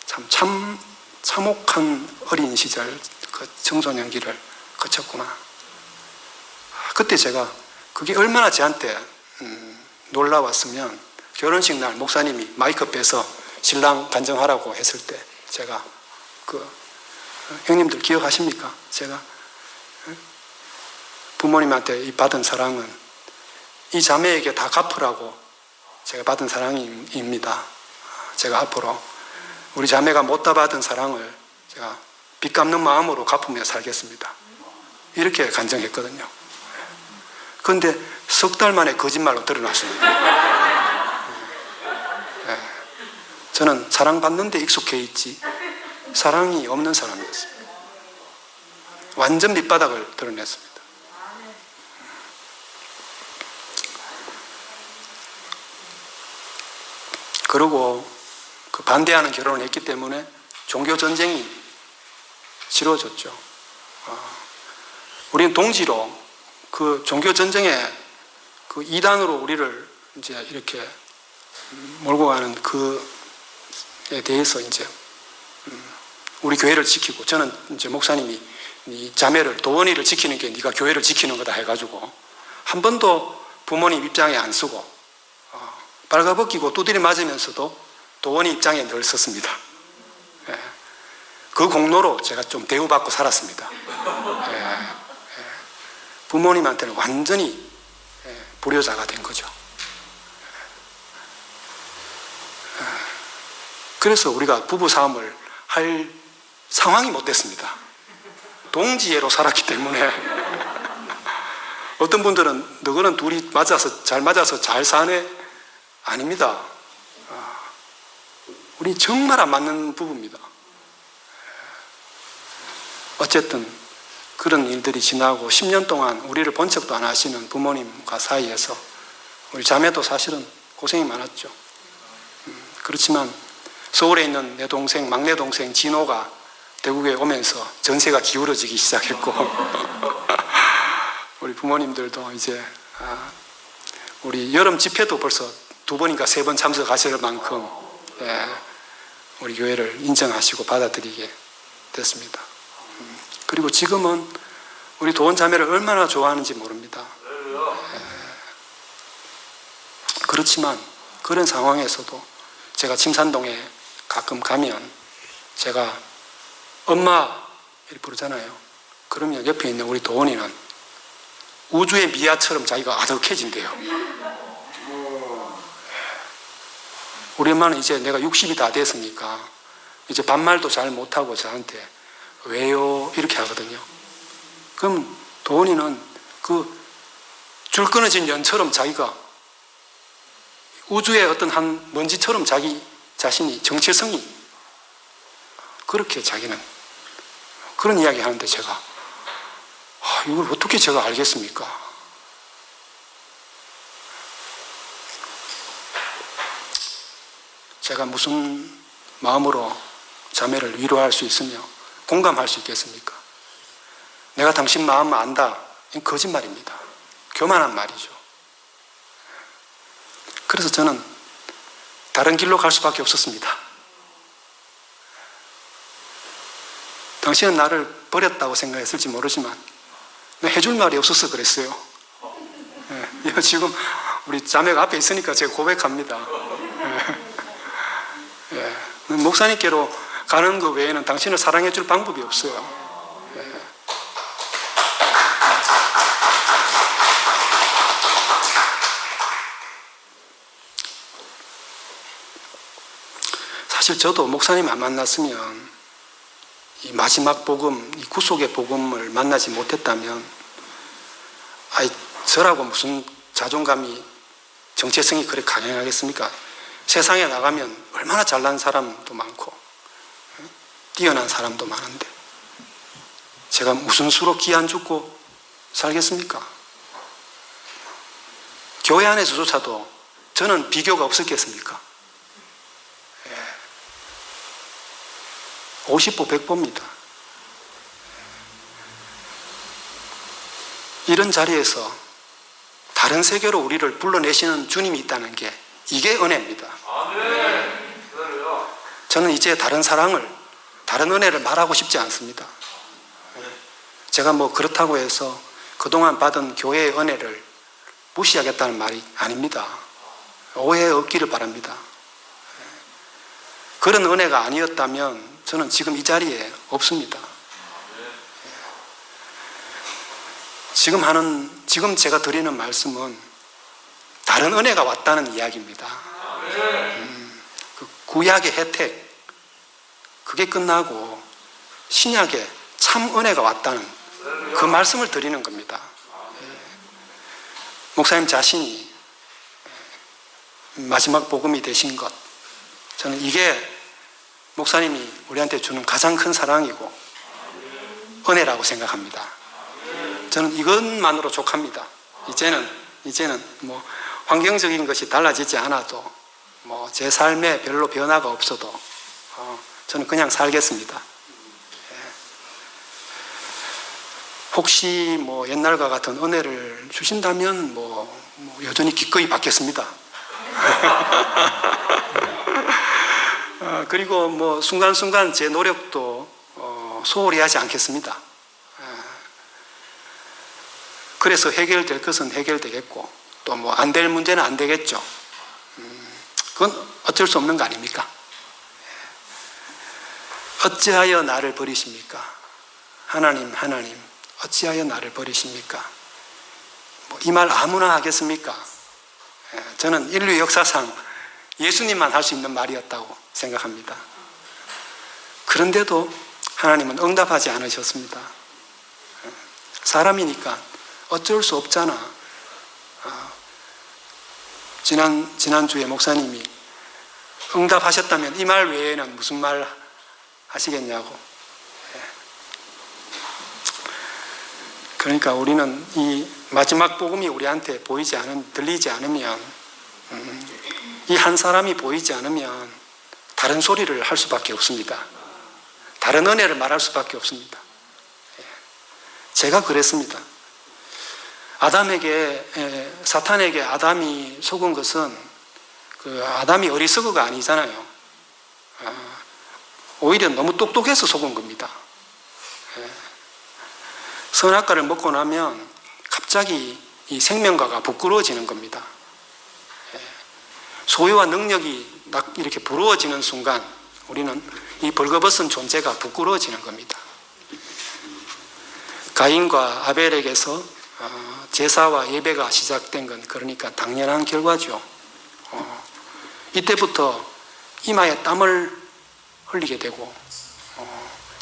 Speaker 2: 참 참혹한 어린 시절, 그 청소년기를 거쳤구나. 그때 제가 그게 얼마나 저한테 놀라웠으면 결혼식 날 목사님이 마이크 빼서 신랑 간증하라고 했을 때 제가 형님들 기억하십니까? 제가 부모님한테 이 받은 사랑은 이 자매에게 다 갚으라고 제가 받은 사랑입니다. 제가 앞으로 우리 자매가 못다 받은 사랑을 제가 빚 갚는 마음으로 갚으며 살겠습니다. 이렇게 간증했거든요. 그런데 석 달 만에 거짓말로 드러났습니다. 저는 사랑받는 데 익숙해 있지 사랑이 없는 사람이었습니다. 완전 밑바닥을 드러냈습니다. 그리고 그 반대하는 결혼을 했기 때문에 종교 전쟁이 치러졌죠. 우리는 동지로 그 종교 전쟁에 그 이단으로 우리를 이제 이렇게 몰고 가는 그에 대해서 이제 우리 교회를 지키고, 저는 이제 목사님이 이 자매를, 도원이를 지키는 게 네가 교회를 지키는 거다 해가지고 한 번도 부모님 입장에 안 서고 빨가벗기고 두드려 맞으면서도 도원이 입장에 늘 섰습니다. 그 공로로 제가 좀 대우받고 살았습니다. 부모님한테는 완전히 불효자가 된 거죠. 그래서 우리가 부부싸움을 할 상황이 못 됐습니다. 동지애로 살았기 때문에. 어떤 분들은 너희는 둘이 잘 맞아서 잘 사네? 아닙니다. 우리 정말 안 맞는 부부입니다. 어쨌든 그런 일들이 지나고 10년 동안 우리를 본 척도 안 하시는 부모님과 사이에서 우리 자매도 사실은 고생이 많았죠. 그렇지만 서울에 있는 내 동생, 막내 동생 진호가 대구에 오면서 전세가 기울어지기 시작했고 우리 부모님들도 이제 우리 여름 집회도 벌써 2번인가 3번 참석하실 만큼 우리 교회를 인정하시고 받아들이게 됐습니다. 그리고 지금은 우리 도원 자매를 얼마나 좋아하는지 모릅니다. 그렇지만 그런 상황에서도 제가 침산동에 가끔 가면 제가 엄마 이렇게 부르잖아요. 그러면 옆에 있는 우리 도원이는 우주의 미아처럼 자기가 아득해진대요. 우리 엄마는 이제 내가 60이 다 됐으니까 이제 반말도 잘 못하고 저한테 왜요? 이렇게 하거든요. 그럼 도원이는 그 줄 끊어진 연처럼 자기가 우주의 어떤 한 먼지처럼 자기 자신이 정체성이 그렇게 자기는 그런 이야기 하는데 제가 이걸 어떻게 제가 알겠습니까? 제가 무슨 마음으로 자매를 위로할 수 있으며 공감할 수 있겠습니까? 내가 당신 마음 안다. 이건 거짓말입니다. 교만한 말이죠. 그래서 저는 다른 길로 갈 수밖에 없었습니다. 당신은 나를 버렸다고 생각했을지 모르지만 해줄 말이 없어서 그랬어요. 지금 우리 자매가 앞에 있으니까 제가 고백합니다. 목사님께로 가는 것 외에는 당신을 사랑해 줄 방법이 없어요. 사실 저도 목사님 안 만났으면 이 마지막 복음, 이 구속의 복음을 만나지 못했다면 저라고 무슨 자존감이, 정체성이 그렇게 강행하겠습니까? 세상에 나가면 얼마나 잘난 사람도 많고 뛰어난 사람도 많은데 제가 무슨 수로 기 안 죽고 살겠습니까? 교회 안에서조차도 저는 비교가 없었겠습니까? 50보 100보입니다. 이런 자리에서 다른 세계로 우리를 불러내시는 주님이 있다는 게 이게 은혜입니다. 저는 이제 다른 사랑을, 다른 은혜를 말하고 싶지 않습니다. 제가 뭐 그렇다고 해서 그동안 받은 교회의 은혜를 무시하겠다는 말이 아닙니다. 오해 없기를 바랍니다. 그런 은혜가 아니었다면 저는 지금 이 자리에 없습니다. 지금 제가 드리는 말씀은 다른 은혜가 왔다는 이야기입니다. 그 구약의 혜택, 그게 끝나고 신약의 참 은혜가 왔다는 그 말씀을 드리는 겁니다. 목사님 자신이 마지막 복음이 되신 것, 저는 이게 목사님이 우리한테 주는 가장 큰 사랑이고 은혜라고 생각합니다. 저는 이것만으로 족합니다. 이제는 뭐 환경적인 것이 달라지지 않아도 뭐 제 삶에 별로 변화가 없어도 저는 그냥 살겠습니다. 혹시 뭐 옛날과 같은 은혜를 주신다면 뭐 여전히 기꺼이 받겠습니다. 그리고 뭐 순간순간 제 노력도 소홀히 하지 않겠습니다. 그래서 해결될 것은 해결되겠고 또 뭐 안 될 문제는 안 되겠죠. 그건 어쩔 수 없는 거 아닙니까? 어찌하여 나를 버리십니까? 하나님 어찌하여 나를 버리십니까? 뭐 이 말 아무나 하겠습니까? 저는 인류 역사상 예수님만 할 수 있는 말이었다고 생각합니다. 그런데도 하나님은 응답하지 않으셨습니다. 사람이니까 어쩔 수 없잖아. 지난주에 목사님이 응답하셨다면 이 말 외에는 무슨 말 하시겠냐고. 그러니까 우리는 이 마지막 복음이 우리한테 들리지 않으면, 이 한 사람이 보이지 않으면 다른 소리를 할 수밖에 없습니다. 다른 은혜를 말할 수밖에 없습니다. 제가 그랬습니다. 사탄에게 아담이 속은 것은 그 아담이 어리석어가 아니잖아요. 오히려 너무 똑똑해서 속은 겁니다. 선악과를 먹고 나면 갑자기 이 생명과가 부끄러워지는 겁니다. 소유와 능력이 딱 이렇게 부러워지는 순간 우리는 이 벌거벗은 존재가 부끄러워지는 겁니다. 가인과 아벨에게서 제사와 예배가 시작된 건 그러니까 당연한 결과죠. 이때부터 이마에 땀을 흘리게 되고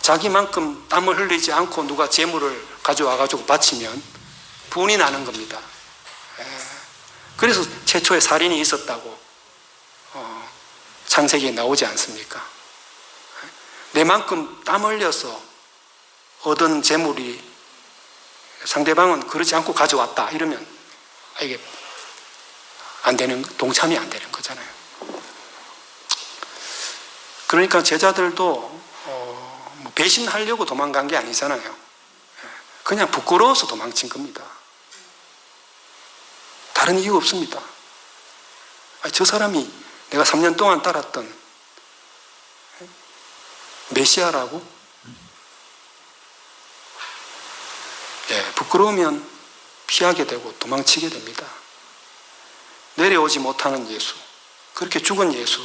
Speaker 2: 자기만큼 땀을 흘리지 않고 누가 재물을 가져와가지고 바치면 분이 나는 겁니다. 그래서 최초에 살인이 있었다고 창세기에 나오지 않습니까? 내만큼 땀 흘려서 얻은 재물이 상대방은 그러지 않고 가져왔다 이러면 이게 안 되는, 동참이 안 되는 거잖아요. 그러니까 제자들도 배신하려고 도망간 게 아니잖아요. 그냥 부끄러워서 도망친 겁니다. 다른 이유 없습니다. 저 사람이 내가 3년 동안 따랐던 메시아라고? 부끄러우면 피하게 되고 도망치게 됩니다. 내려오지 못하는 예수, 그렇게 죽은 예수.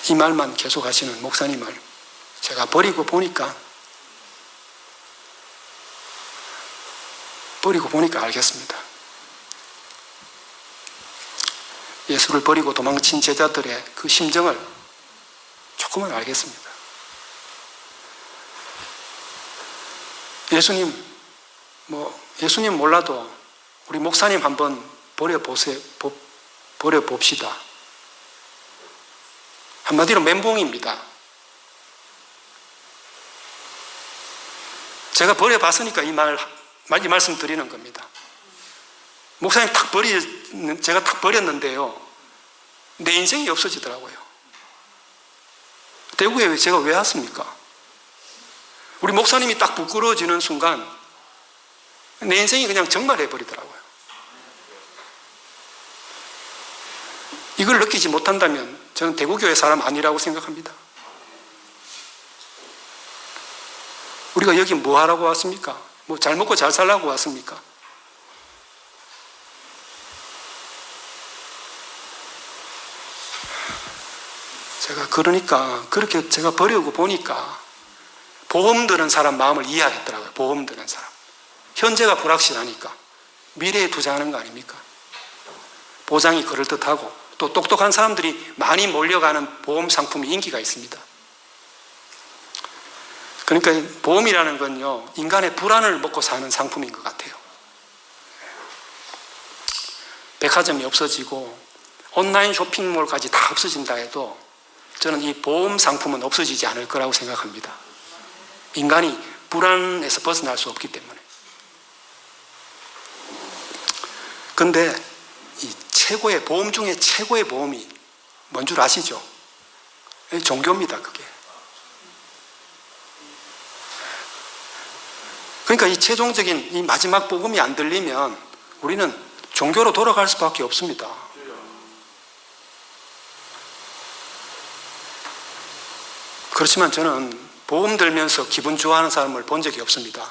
Speaker 2: 이 말만 계속 하시는 목사님을 제가 버리고 보니까 알겠습니다. 예수를 버리고 도망친 제자들의 그 심정을 조금은 알겠습니다. 예수님 몰라도 우리 목사님 한번 버려봅시다. 한마디로 멘붕입니다. 제가 버려봤으니까 이 말씀 드리는 겁니다. 목사님 제가 탁 버렸는데요, 내 인생이 없어지더라고요. 대구에 제가 왜 왔습니까? 우리 목사님이 딱 부끄러워지는 순간 내 인생이 그냥 정말해버리더라고요. 이걸 느끼지 못한다면 저는 대구교회 사람 아니라고 생각합니다. 우리가 여기 뭐 하라고 왔습니까? 뭐 잘 먹고 잘 살라고 왔습니까? 그렇게 제가 버리고 보니까 보험 드는 사람 마음을 이해하겠더라고요. 보험 드는 사람. 현재가 불확실하니까 미래에 투자하는 거 아닙니까? 보장이 그럴듯하고 또 똑똑한 사람들이 많이 몰려가는 보험 상품이 인기가 있습니다. 그러니까 보험이라는 건요, 인간의 불안을 먹고 사는 상품인 것 같아요. 백화점이 없어지고 온라인 쇼핑몰까지 다 없어진다 해도 저는 이 보험 상품은 없어지지 않을 거라고 생각합니다. 인간이 불안에서 벗어날 수 없기 때문에. 그런데 이 최고의 보험 중에 최고의 보험이 뭔 줄 아시죠? 종교입니다, 그게. 그러니까 이 최종적인 이 마지막 복음이 안 들리면 우리는 종교로 돌아갈 수밖에 없습니다. 그렇지만 저는 보험 들면서 기분 좋아하는 사람을 본 적이 없습니다.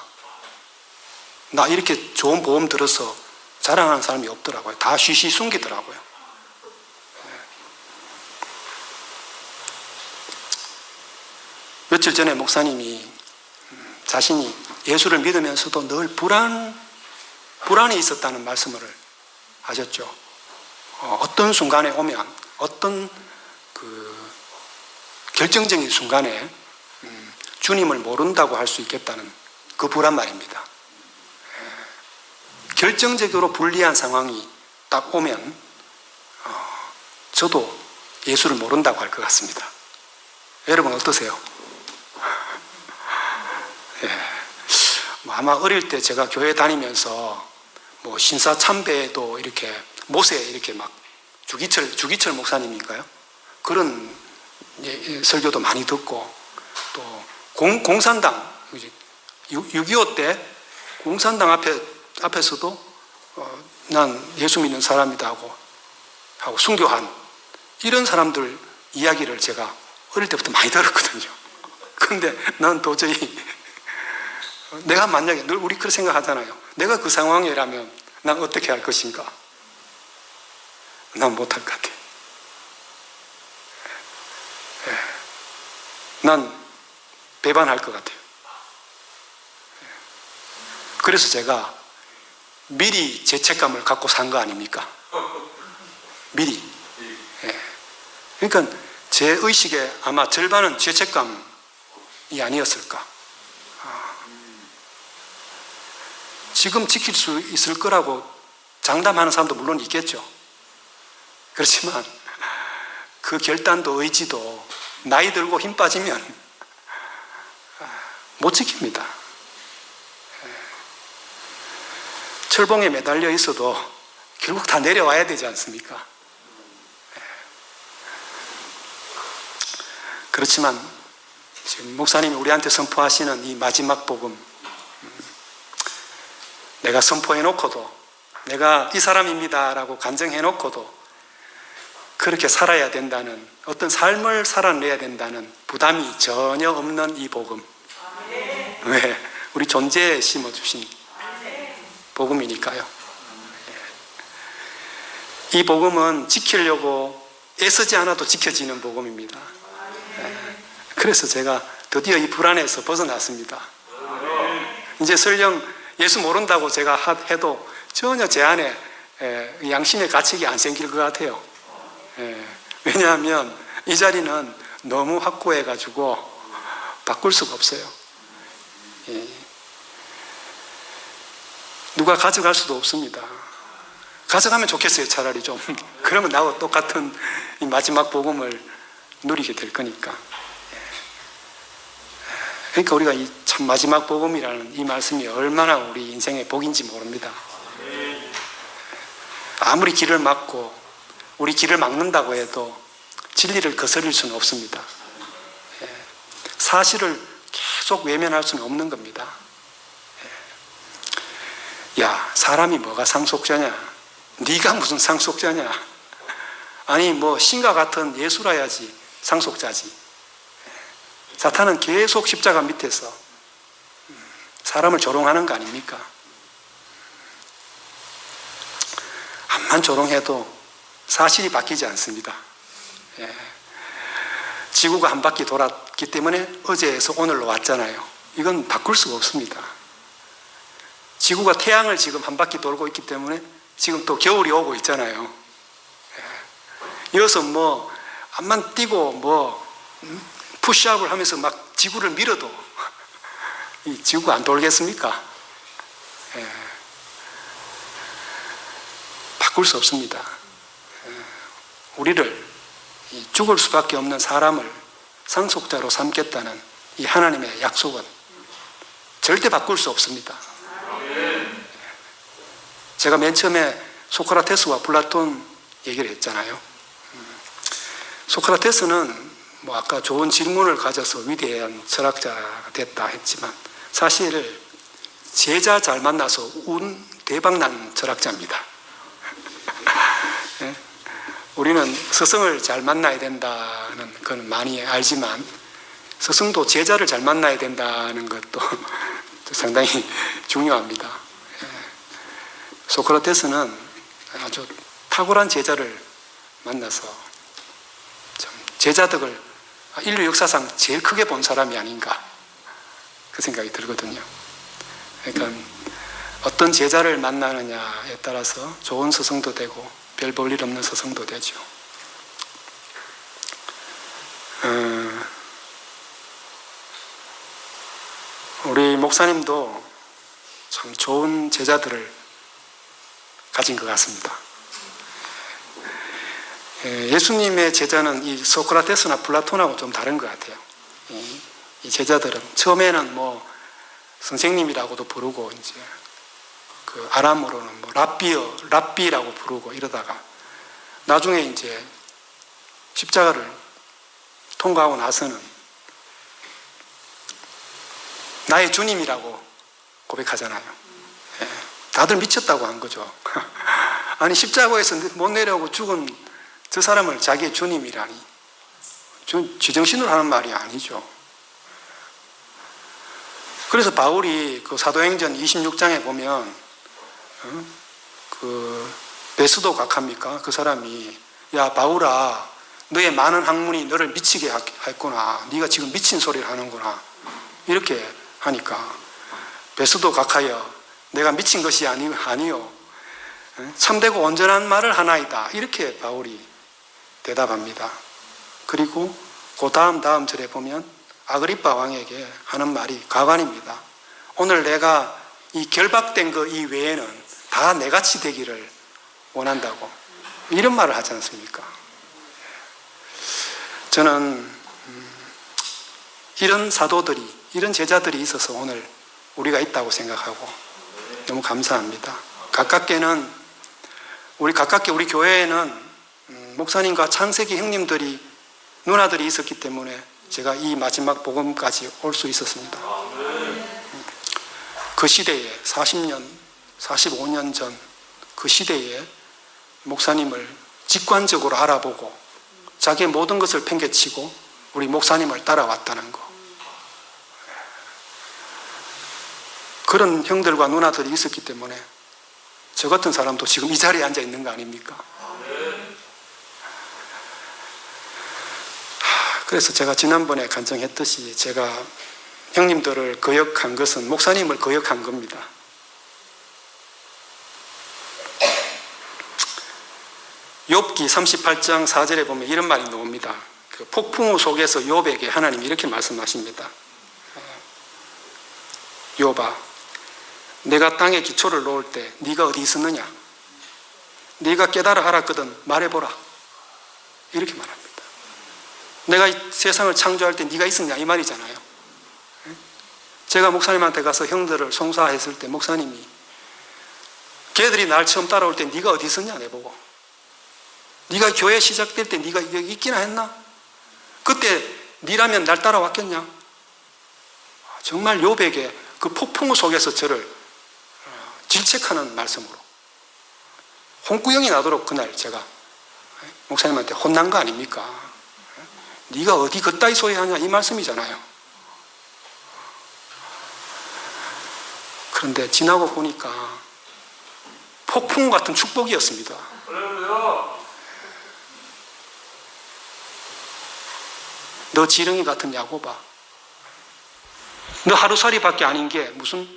Speaker 2: 나 이렇게 좋은 보험 들어서 자랑하는 사람이 없더라고요. 다 쉬쉬 숨기더라고요. 며칠 전에 목사님이 자신이 예수를 믿으면서도 늘 불안이 있었다는 말씀을 하셨죠. 어떤 순간에 오면, 어떤 결정적인 순간에 주님을 모른다고 할 수 있겠다는 그 불안 말입니다. 결정적으로 불리한 상황이 딱 오면 저도 예수를 모른다고 할 것 같습니다. 여러분 어떠세요? 아마 어릴 때 제가 교회 다니면서 뭐 신사 참배도 이렇게 못에 이렇게 막 주기철 목사님인가요? 그런 설교도 많이 듣고, 또 공산당 6.25 때 공산당 앞에서도 난 예수 믿는 사람이다 하고 순교한 이런 사람들 이야기를 제가 어릴 때부터 많이 들었거든요. 그런데 난 도저히 내가 만약에 늘 우리 그렇게 생각하잖아요. 내가 그 상황이라면 난 어떻게 할 것인가? 난 못할 것 같아요. 난 배반할 것 같아요. 그래서 제가 미리 죄책감을 갖고 산 거 아닙니까? 미리. 그러니까 제 의식의 아마 절반은 죄책감이 아니었을까. 지금 지킬 수 있을 거라고 장담하는 사람도 물론 있겠죠. 그렇지만 그 결단도 의지도 나이 들고 힘 빠지면 못 지킵니다. 철봉에 매달려 있어도 결국 다 내려와야 되지 않습니까? 그렇지만 지금 목사님이 우리한테 선포하시는 이 마지막 복음, 내가 선포해놓고도, 내가 이 사람입니다 라고 간증해놓고도 그렇게 살아야 된다는, 어떤 삶을 살아내야 된다는 부담이 전혀 없는 이 복음. 왜? 우리 존재에 심어주신 복음이니까요. 이 복음은 지키려고 애쓰지 않아도 지켜지는 복음입니다. 그래서 제가 드디어 이 불안에서 벗어났습니다. 이제 설령 예수 모른다고 제가 해도 전혀 제 안에 양심의 가책이 안 생길 것 같아요. 왜냐하면 이 자리는 너무 확고해가지고 바꿀 수가 없어요. 누가 가져갈 수도 없습니다. 가져가면 좋겠어요, 차라리 좀. 그러면 나하고 똑같은 이 마지막 복음을 누리게 될 거니까. 그러니까 우리가 이 참 마지막 복음이라는 이 말씀이 얼마나 우리 인생의 복인지 모릅니다. 아무리 길을 막고 우리 길을 막는다고 해도 진리를 거스릴 수는 없습니다. 사실을 계속 외면할 수는 없는 겁니다. 야, 사람이 뭐가 상속자냐? 네가 무슨 상속자냐? 아니 뭐 신과 같은 예수라야지 상속자지. 사탄은 계속 십자가 밑에서 사람을 조롱하는 거 아닙니까? 암만 조롱해도 사실이 바뀌지 않습니다. 지구가 한 바퀴 돌았기 때문에 어제에서 오늘로 왔잖아요. 이건 바꿀 수가 없습니다. 지구가 태양을 지금 한 바퀴 돌고 있기 때문에 지금 또 겨울이 오고 있잖아요. 이어서 뭐 암만 뛰고 뭐 푸시업을 하면서 막 지구를 밀어도 이 지구가 안 돌겠습니까? 바꿀 수 없습니다. 우리를 죽을 수밖에 없는 사람을 상속자로 삼겠다는 이 하나님의 약속은 절대 바꿀 수 없습니다. 제가 맨 처음에 소크라테스와 플라톤 얘기를 했잖아요. 소크라테스는 뭐 아까 좋은 질문을 가져서 위대한 철학자가 됐다 했지만 사실 제자 잘 만나서 운 대박난 철학자입니다. 우리는 스승을 잘 만나야 된다는 건 많이 알지만 스승도 제자를 잘 만나야 된다는 것도 상당히 중요합니다. 소크라테스는 아주 탁월한 제자를 만나서 참 제자덕을 인류 역사상 제일 크게 본 사람이 아닌가 그 생각이 들거든요. 그러니까 어떤 제자를 만나느냐에 따라서 좋은 스승도 되고 별 볼 일 없는 스승도 되죠. 우리 목사님도 참 좋은 제자들을 가진 것 같습니다. 예수님의 제자는 이 소크라테스나 플라톤하고 좀 다른 것 같아요. 이 제자들은 처음에는 뭐 선생님이라고도 부르고 이제 그 아람어로는 뭐 랍비라고 부르고 이러다가 나중에 이제 십자가를 통과하고 나서는 나의 주님이라고 고백하잖아요. 다들 미쳤다고 한 거죠. 아니 십자가에서 못 내려오고 죽은 저 사람을 자기의 주님이라니 지정신으로 하는 말이 아니죠. 그래서 바울이 그 사도행전 26장에 보면 그 베스도 각합니까? 그 사람이 야 바울아 너의 많은 학문이 너를 미치게 했구나. 네가 지금 미친 소리를 하는구나. 이렇게 하니까 베스도 각하여 내가 미친 것이 아니요 참되고 온전한 말을 하나이다. 이렇게 바울이 대답합니다. 그리고 그 다음 절에 보면 아그리빠 왕에게 하는 말이 가관입니다. 오늘 내가 이 결박된 거 이외에는 다 내같이 되기를 원한다고 이런 말을 하지 않습니까? 저는 이런 사도들이 이런 제자들이 있어서 오늘 우리가 있다고 생각하고 너무 감사합니다. 가깝게 우리 교회에는 목사님과 창세기 형님들이 누나들이 있었기 때문에 제가 이 마지막 복음까지 올 수 있었습니다. 그 시대에 40년, 45년 전 그 시대에 목사님을 직관적으로 알아보고 자기의 모든 것을 팽개치고 우리 목사님을 따라왔다는 거. 그런 형들과 누나들이 있었기 때문에 저 같은 사람도 지금 이 자리에 앉아 있는 거 아닙니까? 그래서 제가 지난번에 간증했듯이 제가 형님들을 거역한 것은 목사님을 거역한 겁니다. 욥기 38장 4절에 보면 이런 말이 나옵니다. 그 폭풍우 속에서 욥에게 하나님이 이렇게 말씀하십니다. 욥아, 내가 땅에 기초를 놓을 때 네가 어디 있었느냐? 네가 깨달아 알았거든 말해보라. 이렇게 말합니다. 내가 이 세상을 창조할 때 네가 있었냐 이 말이잖아요. 제가 목사님한테 가서 형들을 송사했을 때 목사님이 걔들이 날 처음 따라올 때 네가 어디 있었냐 내보고, 네가 교회 시작될 때 네가 여기 있기나 했나? 그때 네라면 날 따라왔겠냐? 정말 요백의 그 폭풍 속에서 저를 질책하는 말씀으로 홍구형이 나도록 그날 제가 목사님한테 혼난 거 아닙니까? 네가 어디 그따위 소리 하냐 이 말씀이잖아요. 그런데 지나고 보니까 폭풍 같은 축복이었습니다. 너 지렁이 같은 야고바, 너 하루살이밖에 아닌 게 무슨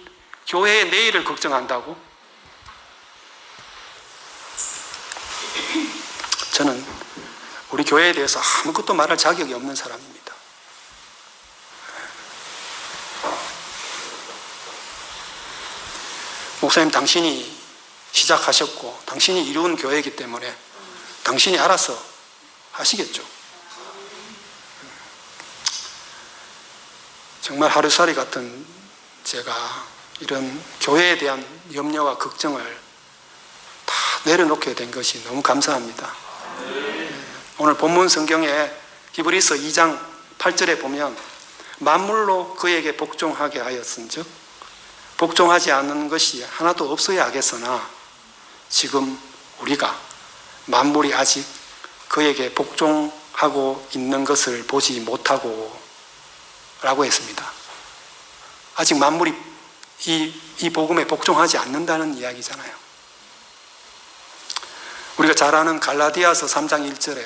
Speaker 2: 교회의 내일을 걱정한다고? 저는 우리 교회에 대해서 아무것도 말할 자격이 없는 사람입니다. 목사님, 당신이 시작하셨고 당신이 이룬 교회이기 때문에 당신이 알아서 하시겠죠. 정말 하루살이 같은 제가 이런 교회에 대한 염려와 걱정을 다 내려놓게 된 것이 너무 감사합니다. 오늘 본문 성경에 히브리서 2장 8절에 보면 만물로 그에게 복종하게 하였은즉 복종하지 않는 것이 하나도 없어야 하겠으나 지금 우리가 만물이 아직 그에게 복종하고 있는 것을 보지 못하고 라고 했습니다. 아직 만물이 이 복음에 복종하지 않는다는 이야기잖아요. 우리가 잘 아는 갈라디아서 3장 1절에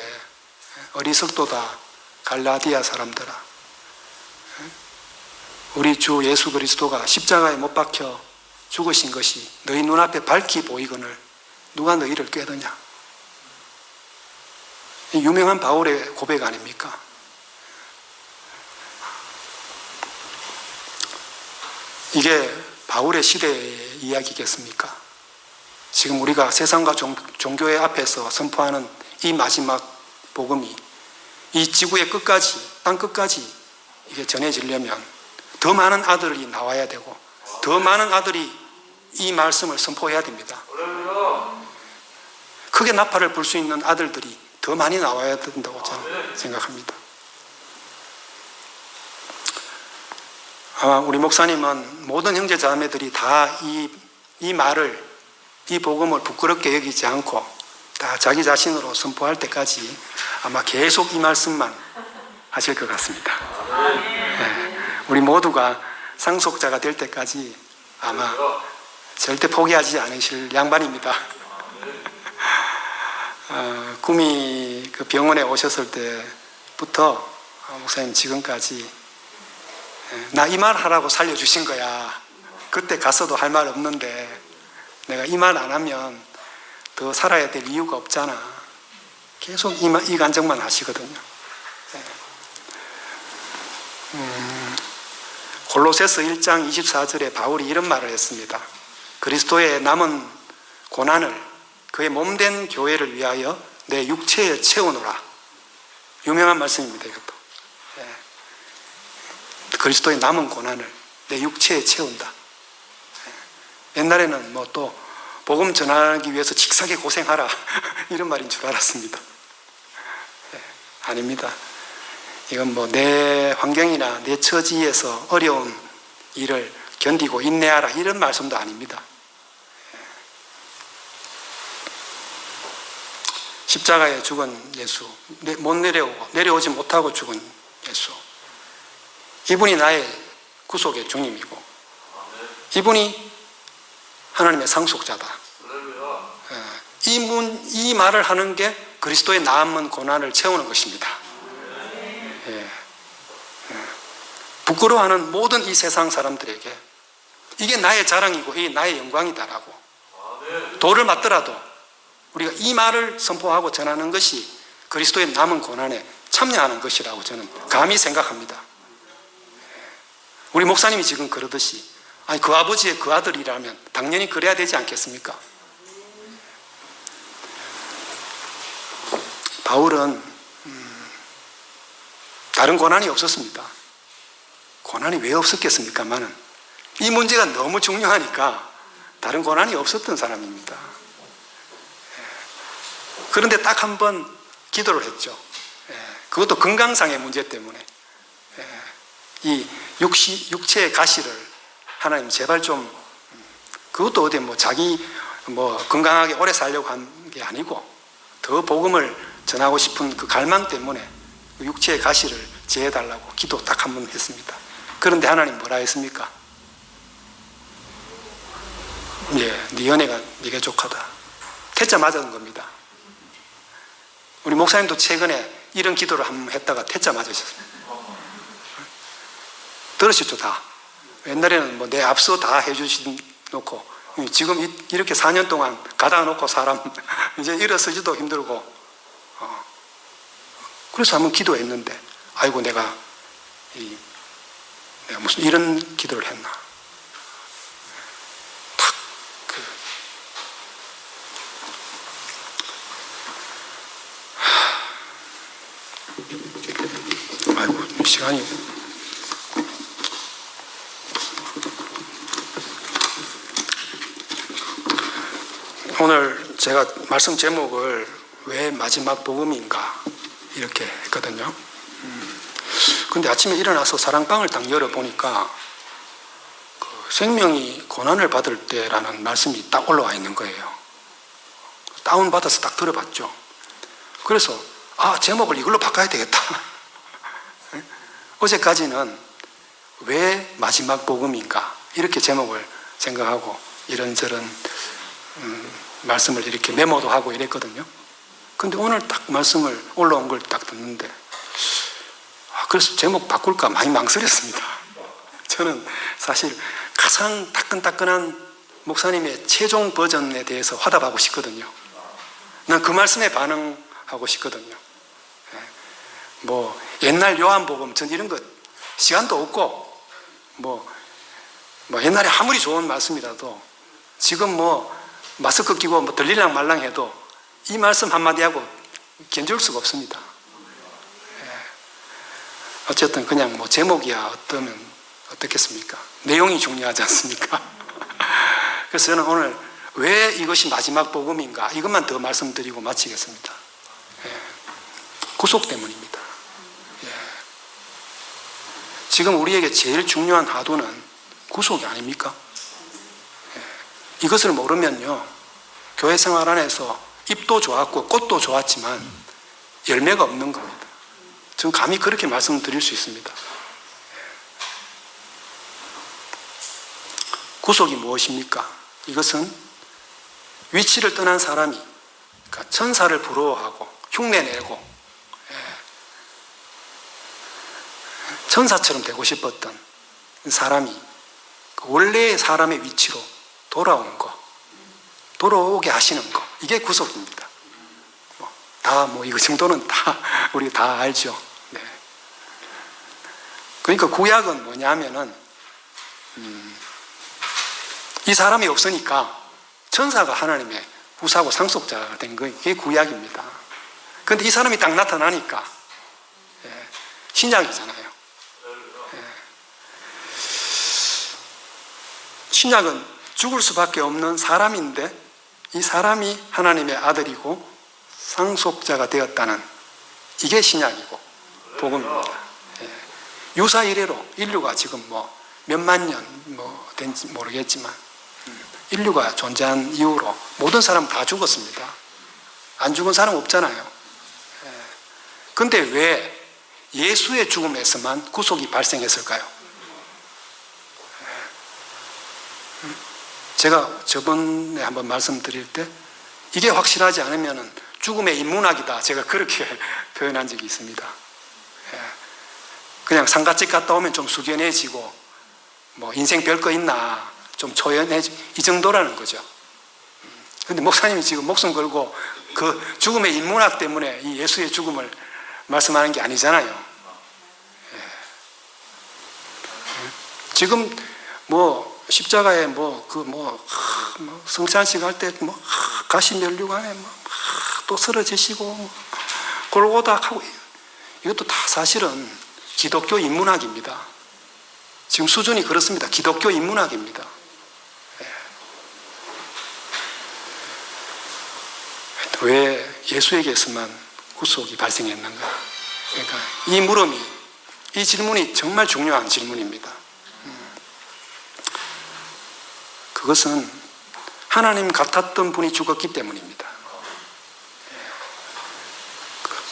Speaker 2: 어리석도다 갈라디아 사람들아, 우리 주 예수 그리스도가 십자가에 못 박혀 죽으신 것이 너희 눈앞에 밝히 보이거늘 누가 너희를 꾀드냐. 유명한 바울의 고백 아닙니까? 이게 바울의 시대의 이야기겠습니까? 지금 우리가 세상과 종교의 앞에서 선포하는 이 마지막 복음이 이 지구의 끝까지, 땅 끝까지 이게 전해지려면 더 많은 아들이 나와야 되고 더 많은 아들이 이 말씀을 선포해야 됩니다. 크게 나팔을 불 수 있는 아들들이 더 많이 나와야 된다고 저는 생각합니다. 아마 우리 목사님은 모든 형제 자매들이 다 이 말을, 이 복음을 부끄럽게 여기지 않고 다 자기 자신으로 선포할 때까지 아마 계속 이 말씀만 하실 것 같습니다. 네. 우리 모두가 상속자가 될 때까지 아마 절대 포기하지 않으실 양반입니다. 꿈이 그 병원에 오셨을 때부터 목사님 지금까지 나 이 말 하라고 살려주신 거야. 그때 갔어도 할 말 없는데 내가 이 말 안 하면 더 살아야 될 이유가 없잖아. 계속 이 간증만 하시거든요. 골로새서 1장 24절에 바울이 이런 말을 했습니다. 그리스도의 남은 고난을 그의 몸된 교회를 위하여 내 육체에 채우노라. 유명한 말씀입니다. 이것도. 그리스도의 남은 고난을 내 육체에 채운다. 옛날에는 뭐 또 복음 전하기 위해서 직사게 고생하라 이런 말인 줄 알았습니다. 아닙니다. 이건 뭐 내 환경이나 내 처지에서 어려운 일을 견디고 인내하라 이런 말씀도 아닙니다. 십자가에 죽은 예수, 못 내려오지 못하고 죽은 예수, 이분이 나의 구속의 주님이고 이분이 하나님의 상속자다. 이 말을 하는 게 그리스도의 남은 고난을 채우는 것입니다. 부끄러워하는 모든 이 세상 사람들에게 이게 나의 자랑이고 이게 나의 영광이다라고 돌을 맞더라도 우리가 이 말을 선포하고 전하는 것이 그리스도의 남은 고난에 참여하는 것이라고 저는 감히 생각합니다. 우리 목사님이 지금 그러듯이 아니 그 아버지의 그 아들이라면 당연히 그래야 되지 않겠습니까? 바울은 다른 고난이 없었습니다. 고난이 왜 없었겠습니까만은 이 문제가 너무 중요하니까 다른 고난이 없었던 사람입니다. 그런데 딱 한 번 기도를 했죠. 그것도 건강상의 문제 때문에 이 육체의 가시를 하나님 제발 좀, 그것도 어디 뭐 자기 뭐 건강하게 오래 살려고 한 게 아니고 더 복음을 전하고 싶은 그 갈망 때문에 그 육체의 가시를 제해달라고 기도 딱 한 번 했습니다. 그런데 하나님 뭐라 했습니까? 네 연애가 네게 족하다. 퇴짜 맞은 겁니다. 우리 목사님도 최근에 이런 기도를 한 번 했다가 퇴짜 맞으셨어요. 들으셨죠, 다? 옛날에는 뭐 내 앞서 다 해주시놓고 지금 이렇게 4년 동안 가다 놓고 사람 이제 일어서지도 힘들고 그래서 한번 기도했는데 아이고 내가 무슨 이런 기도를 했나. 아이고 시간이 오늘 제가 말씀 제목을 왜 마지막 복음인가 이렇게 했거든요. 근데 아침에 일어나서 사랑방을 딱 열어보니까 그 생명이 고난을 받을 때라는 말씀이 딱 올라와 있는 거예요. 다운받아서 딱 들어봤죠. 그래서 제목을 이걸로 바꿔야 되겠다. 어제까지는 왜 마지막 복음인가 이렇게 제목을 생각하고 이런저런 말씀을 이렇게 메모도 하고 이랬거든요. 근데 오늘 딱 말씀을 올라온 걸 딱 듣는데 그래서 제목 바꿀까 많이 망설였습니다. 저는 사실 가장 따끈따끈한 목사님의 최종 버전에 대해서 화답하고 싶거든요. 난 그 말씀에 반응하고 싶거든요. 뭐 옛날 요한복음 전 이런 거 시간도 없고 뭐 옛날에 아무리 좋은 말씀이라도 지금 뭐 마스크 끼고 뭐 들릴랑 말랑 해도 이 말씀 한마디 하고 견딜 수가 없습니다. 어쨌든 그냥 뭐 제목이야 어떻겠습니까? 내용이 중요하지 않습니까? 그래서 저는 오늘 왜 이것이 마지막 복음인가 이것만 더 말씀드리고 마치겠습니다. 구속 때문입니다. 지금 우리에게 제일 중요한 화두는 구속이 아닙니까? 이것을 모르면요 교회 생활 안에서 잎도 좋았고 꽃도 좋았지만 열매가 없는 겁니다. 저는 감히 그렇게 말씀드릴 수 있습니다. 구속이 무엇입니까? 이것은 위치를 떠난 사람이 그러니까 천사를 부러워하고 흉내내고 천사처럼 되고 싶었던 사람이 원래의 사람의 위치로 돌아온 거, 돌아오게 하시는 거, 이게 구속입니다. 이거 정도는 다 우리 다 알죠. 네. 그러니까 구약은 뭐냐면은 이 사람이 없으니까 천사가 하나님의 후사고 상속자가 된 거, 이게 구약입니다. 그런데 이 사람이 딱 나타나니까 신약이잖아요. 신약은 죽을 수밖에 없는 사람인데 이 사람이 하나님의 아들이고 상속자가 되었다는 이게 신약이고 복음입니다. 유사 이래로 인류가 지금 몇만 년 된지 모르겠지만 인류가 존재한 이후로 모든 사람 다 죽었습니다. 안 죽은 사람 없잖아요. 근데 왜 예수의 죽음에서만 구속이 발생했을까요? 제가 저번에 한번 말씀드릴 때 이게 확실하지 않으면 죽음의 인문학이다 제가 그렇게 표현한 적이 있습니다. 그냥 상가집 갔다 오면 좀 숙연해지고 인생 별거 있나 좀 초연해지고 이 정도라는 거죠. 그런데 목사님이 지금 목숨 걸고 그 죽음의 인문학 때문에 이 예수의 죽음을 말씀하는 게 아니잖아요. 지금 십자가에 성찬식 할 때 가시 면류관에 또 쓰러지시고 골고다 하고 이것도 다 사실은 기독교 인문학입니다. 지금 수준이 그렇습니다. 기독교 인문학입니다. 왜 예수에게서만 구속이 발생했는가? 그러니까 이 질문이 정말 중요한 질문입니다. 그것은 하나님 같았던 분이 죽었기 때문입니다.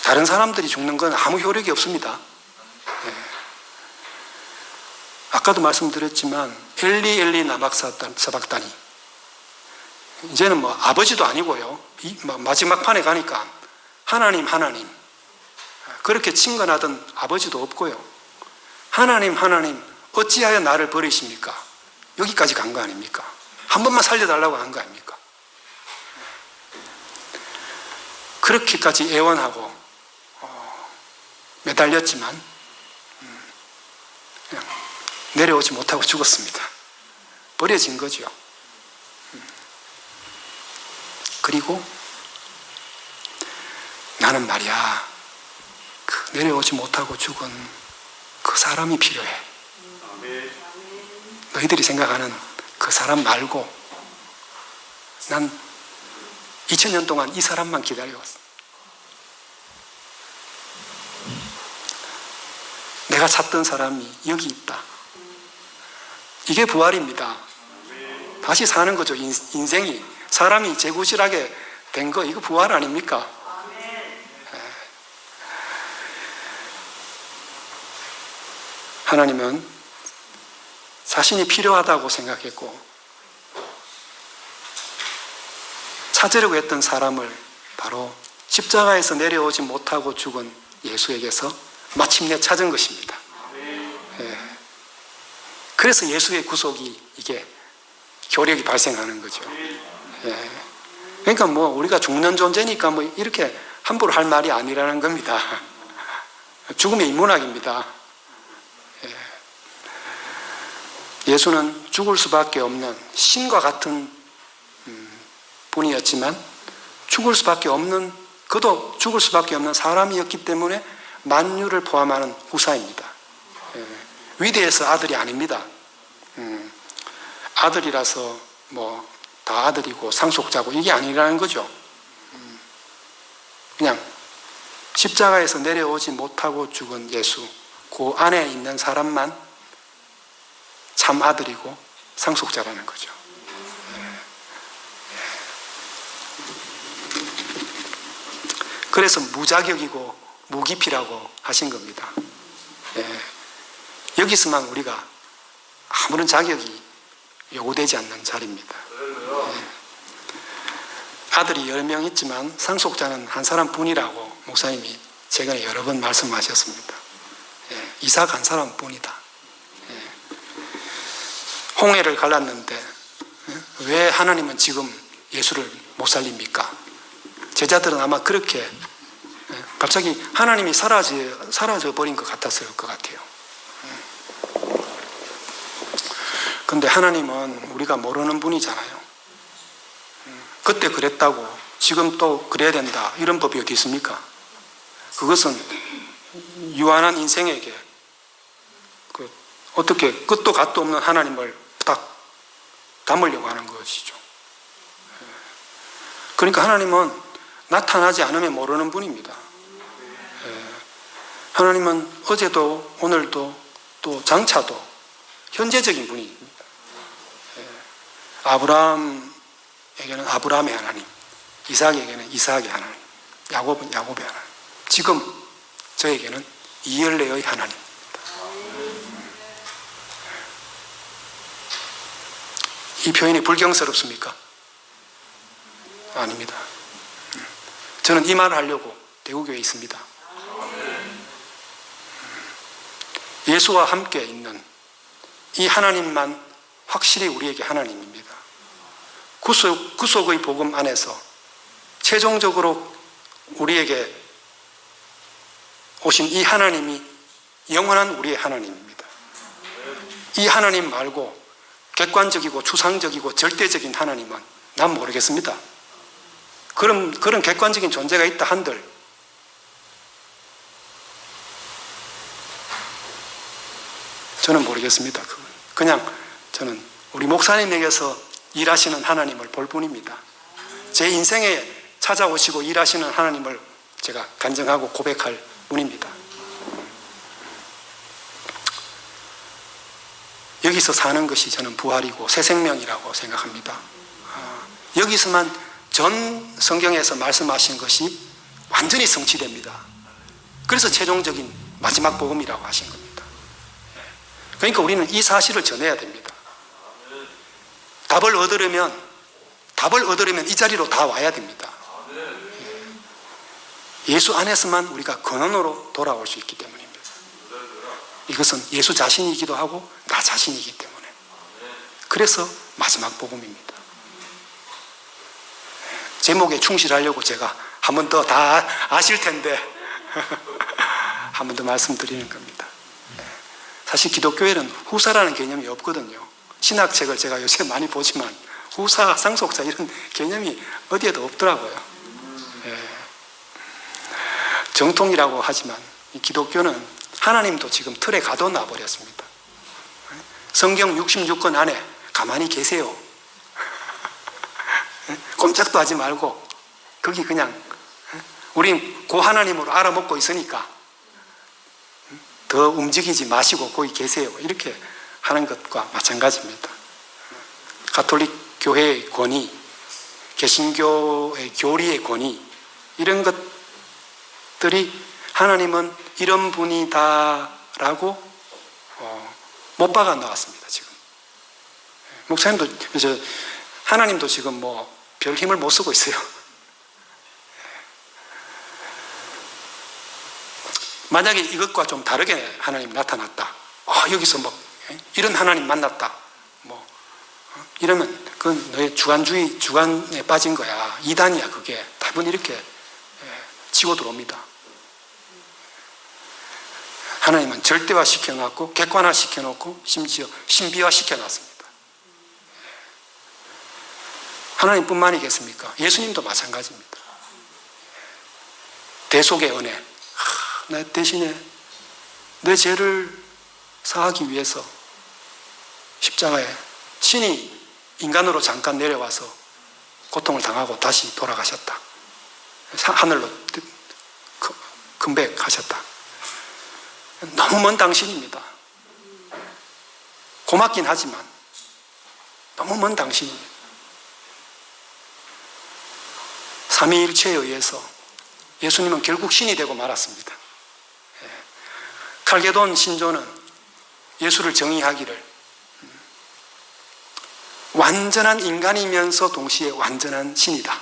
Speaker 2: 다른 사람들이 죽는 건 아무 효력이 없습니다. 아까도 말씀드렸지만 엘리 엘리 나박 사박다니, 이제는 뭐 아버지도 아니고요, 마지막 판에 가니까 하나님 그렇게 친근하던 아버지도 없고요, 하나님 어찌하여 나를 버리십니까? 여기까지 간 거 아닙니까? 한 번만 살려달라고 한 거 아닙니까? 그렇게까지 애원하고 매달렸지만 그냥 내려오지 못하고 죽었습니다. 버려진 거죠. 그리고 나는 말이야, 그 내려오지 못하고 죽은 그 사람이 필요해. 너희들이 생각하는 그 사람 말고 난 2000년 동안 이 사람만 기다려왔어. 내가 찾던 사람이 여기 있다. 이게 부활입니다. 다시 사는 거죠. 인생이, 사람이 재구실하게 된 거, 이거 부활 아닙니까? 하나님은 자신이 필요하다고 생각했고 찾으려고 했던 사람을 바로 십자가에서 내려오지 못하고 죽은 예수에게서 마침내 찾은 것입니다. 그래서 예수의 구속이 이게 효력이 발생하는 거죠. 그러니까 뭐 우리가 죽는 존재니까 뭐 이렇게 함부로 할 말이 아니라는 겁니다. 죽음의 인문학입니다. 예수는 죽을 수밖에 없는 신과 같은 분이었지만 그도 죽을 수밖에 없는 사람이었기 때문에 만유를 포함하는 후사입니다. 위대해서 아들이 아닙니다. 아들이라서 뭐 다 아들이고 상속자고 이게 아니라는 거죠. 그냥 십자가에서 내려오지 못하고 죽은 예수, 그 안에 있는 사람만 참 아들이고 상속자라는 거죠. 그래서 무자격이고 무기피라고 하신 겁니다. 여기서만 우리가 아무런 자격이 요구되지 않는 자리입니다. 아들이 10명 있지만 상속자는 한 사람뿐이라고 목사님이 최근에 여러 번 말씀하셨습니다. 이삭 한 사람뿐이다. 홍해를 갈랐는데 왜 하나님은 지금 예수를 못 살립니까? 제자들은 아마 그렇게 갑자기 하나님이 사라져 버린 것 같았을 것 같아요. 근데 하나님은 우리가 모르는 분이잖아요. 그때 그랬다고 지금 또 그래야 된다, 이런 법이 어디 있습니까? 그것은 유한한 인생에게 어떻게 끝도 갓도 없는 하나님을 딱 담으려고 하는 것이죠. 그러니까 하나님은 나타나지 않으면 모르는 분입니다. 하나님은 어제도 오늘도 또 장차도 현재적인 분입니다. 아브라함에게는 아브라함의 하나님, 이삭에게는 이삭의 하나님, 야곱은 야곱의 하나님, 지금 저에게는 이엘레의 하나님. 이 표현이 불경스럽습니까? 아닙니다. 저는 이 말을 하려고 대구교회에 있습니다. 예수와 함께 있는 이 하나님만 확실히 우리에게 하나님입니다. 구속의 복음 안에서 최종적으로 우리에게 오신 이 하나님이 영원한 우리의 하나님입니다. 이 하나님 말고 객관적이고 추상적이고 절대적인 하나님은 난 모르겠습니다. 그런 객관적인 존재가 있다 한들 저는 모르겠습니다. 그냥 저는 우리 목사님에게서 일하시는 하나님을 볼 뿐입니다. 제 인생에 찾아오시고 일하시는 하나님을 제가 간증하고 고백할 뿐입니다. 여기서 사는 것이 저는 부활이고 새 생명이라고 생각합니다. 여기서만 전 성경에서 말씀하신 것이 완전히 성취됩니다. 그래서 최종적인 마지막 복음이라고 하신 겁니다. 그러니까 우리는 이 사실을 전해야 됩니다. 답을 얻으려면 이 자리로 다 와야 됩니다. 예수 안에서만 우리가 근원으로 돌아올 수 있기 때문입니다. 이것은 예수 자신이기도 하고 나 자신이기 때문에. 그래서 마지막 복음입니다. 제목에 충실하려고 제가 한 번 더 다 아실 텐데 한 번 더 말씀드리는 겁니다. 사실 기독교에는 후사라는 개념이 없거든요. 신학책을 제가 요새 많이 보지만 후사, 상속자 이런 개념이 어디에도 없더라고요. 정통이라고 하지만 이 기독교는 하나님도 지금 틀에 가둬놔 버렸습니다. 성경 66권 안에 가만히 계세요. 꼼짝도 하지 말고 거기 그냥 우린 그 하나님으로 알아먹고 있으니까 더 움직이지 마시고 거기 계세요. 이렇게 하는 것과 마찬가지입니다. 가톨릭 교회의 권위, 개신교의 교리의 권위 이런 것들이 하나님은 이런 분이다라고 못 박아 나왔습니다. 지금 목사님도 하나님도 지금 뭐 별 힘을 못 쓰고 있어요. 만약에 이것과 좀 다르게 하나님 나타났다. 여기서 뭐 이런 하나님 만났다. 뭐 이러면 그건 너의 주관에 빠진 거야. 이단이야 그게. 대부분 이렇게 치고 들어옵니다. 하나님은 절대화 시켜놨고 객관화 시켜놓고 심지어 신비화 시켜놨습니다. 하나님뿐만이겠습니까? 예수님도 마찬가지입니다. 대속의 은혜. 나 대신에 내 죄를 사하기 위해서 십자가에 신이 인간으로 잠깐 내려와서 고통을 당하고 다시 돌아가셨다. 하늘로 금백하셨다. 너무 먼 당신입니다. 고맙긴 하지만 너무 먼 당신입니다. 삼위일체에 의해서 예수님은 결국 신이 되고 말았습니다. 칼게돈 신조는 예수를 정의하기를 완전한 인간이면서 동시에 완전한 신이다.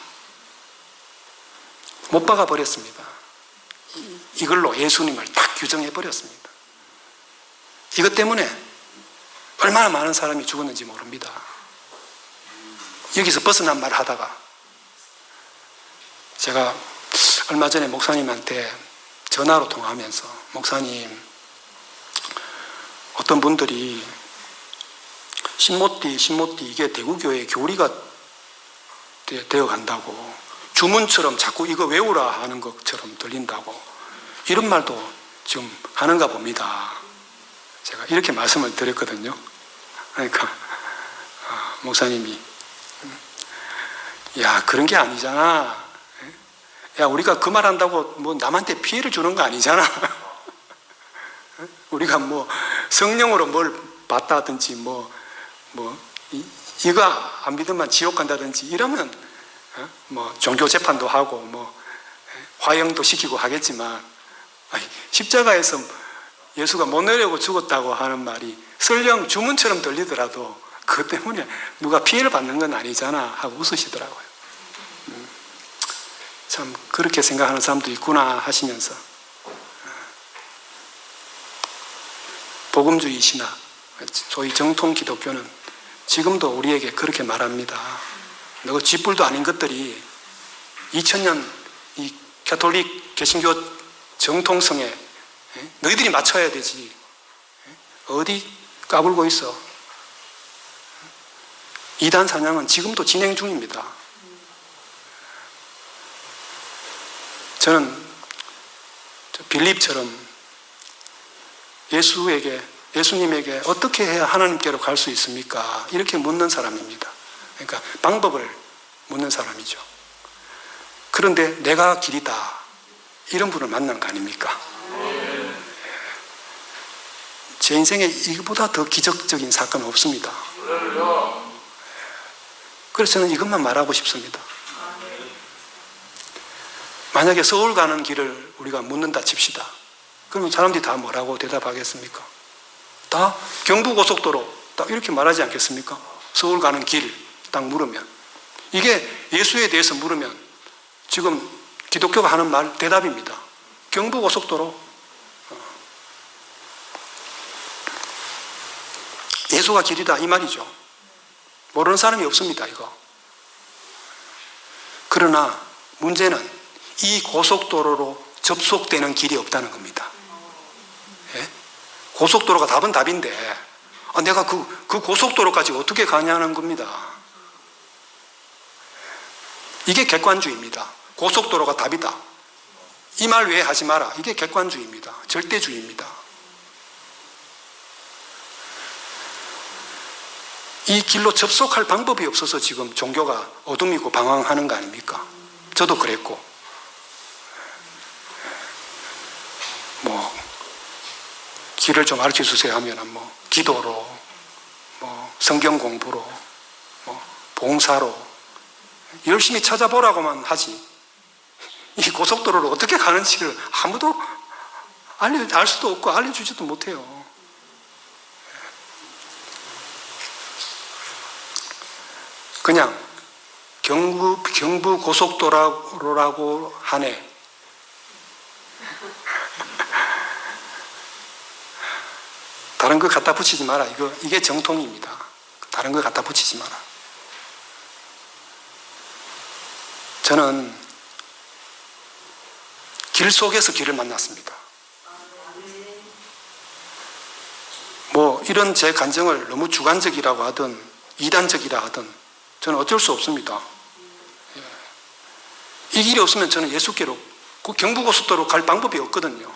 Speaker 2: 못 박아 버렸습니다. 이걸로 예수님을 딱 규정해 버렸습니다. 이것 때문에 얼마나 많은 사람이 죽었는지 모릅니다. 여기서 벗어난 말을 하다가 제가 얼마 전에 목사님한테 전화로 통화하면서 목사님, 어떤 분들이 신모띠 이게 대구교회의 교리가 되어 간다고 주문처럼 자꾸 이거 외우라 하는 것처럼 들린다고 이런 말도 지금 하는가 봅니다. 제가 이렇게 말씀을 드렸거든요. 그러니까 목사님이 야 그런 게 아니잖아. 야 우리가 그 말 한다고 뭐 남한테 피해를 주는 거 아니잖아. 우리가 뭐 성령으로 뭘 봤다든지 이거 안 믿으면 지옥 간다든지 이러면 뭐 종교 재판도 하고 뭐 화형도 시키고 하겠지만 십자가에서 예수가 못 내려오고 죽었다고 하는 말이 설령 주문처럼 들리더라도 그것 때문에 누가 피해를 받는 건 아니잖아 하고 웃으시더라고요. 참 그렇게 생각하는 사람도 있구나 하시면서 복음주의 신학, 소위 정통 기독교는 지금도 우리에게 그렇게 말합니다. 너 쥐뿔도 아닌 것들이 2000년 이 가톨릭 개신교 정통성에 너희들이 맞춰야 되지. 어디 까불고 있어. 이단 사냥은 지금도 진행 중입니다. 저는 빌립처럼 예수에게 예수님에게 어떻게 해야 하나님께로 갈 수 있습니까? 이렇게 묻는 사람입니다. 그러니까 방법을 묻는 사람이죠. 그런데 내가 길이다, 이런 분을 만난 거 아닙니까? 제 인생에 이거보다 더 기적적인 사건은 없습니다. 그래서 저는 이것만 말하고 싶습니다. 만약에 서울 가는 길을 우리가 묻는다 칩시다. 그러면 사람들이 다 뭐라고 대답하겠습니까? 다 경부고속도로 딱 이렇게 말하지 않겠습니까? 서울 가는 길 딱 물으면. 이게 예수에 대해서 물으면 지금 기독교가 하는 말 대답입니다. 경부고속도로. 예수가 길이다 이 말이죠. 모르는 사람이 없습니다, 이거. 그러나 문제는 이 고속도로로 접속되는 길이 없다는 겁니다. 예? 고속도로가 답은 답인데 내가 그 고속도로까지 어떻게 가냐는 겁니다. 이게 객관주의입니다. 고속도로가 답이다, 이 말 왜 하지 마라. 이게 객관주의입니다. 절대주의입니다. 이 길로 접속할 방법이 없어서 지금 종교가 어둠이고 방황하는 거 아닙니까? 저도 그랬고, 뭐 길을 좀 가르쳐 주세요 하면 뭐 기도로, 뭐 성경 공부로, 뭐 봉사로 열심히 찾아보라고만 하지, 이 고속도로를 어떻게 가는지를 아무도 알 수도 없고 알려주지도 못해요. 그냥 경부 고속도로라고 하네. 다른 거 갖다 붙이지 마라. 이게 정통입니다. 다른 거 갖다 붙이지 마라. 저는 길 속에서 길을 만났습니다. 뭐 이런 제 간증을 너무 주관적이라고 하든 이단적이라 하든 저는 어쩔 수 없습니다. 이 길이 없으면 저는 예수께로, 그 경부고속도로 갈 방법이 없거든요.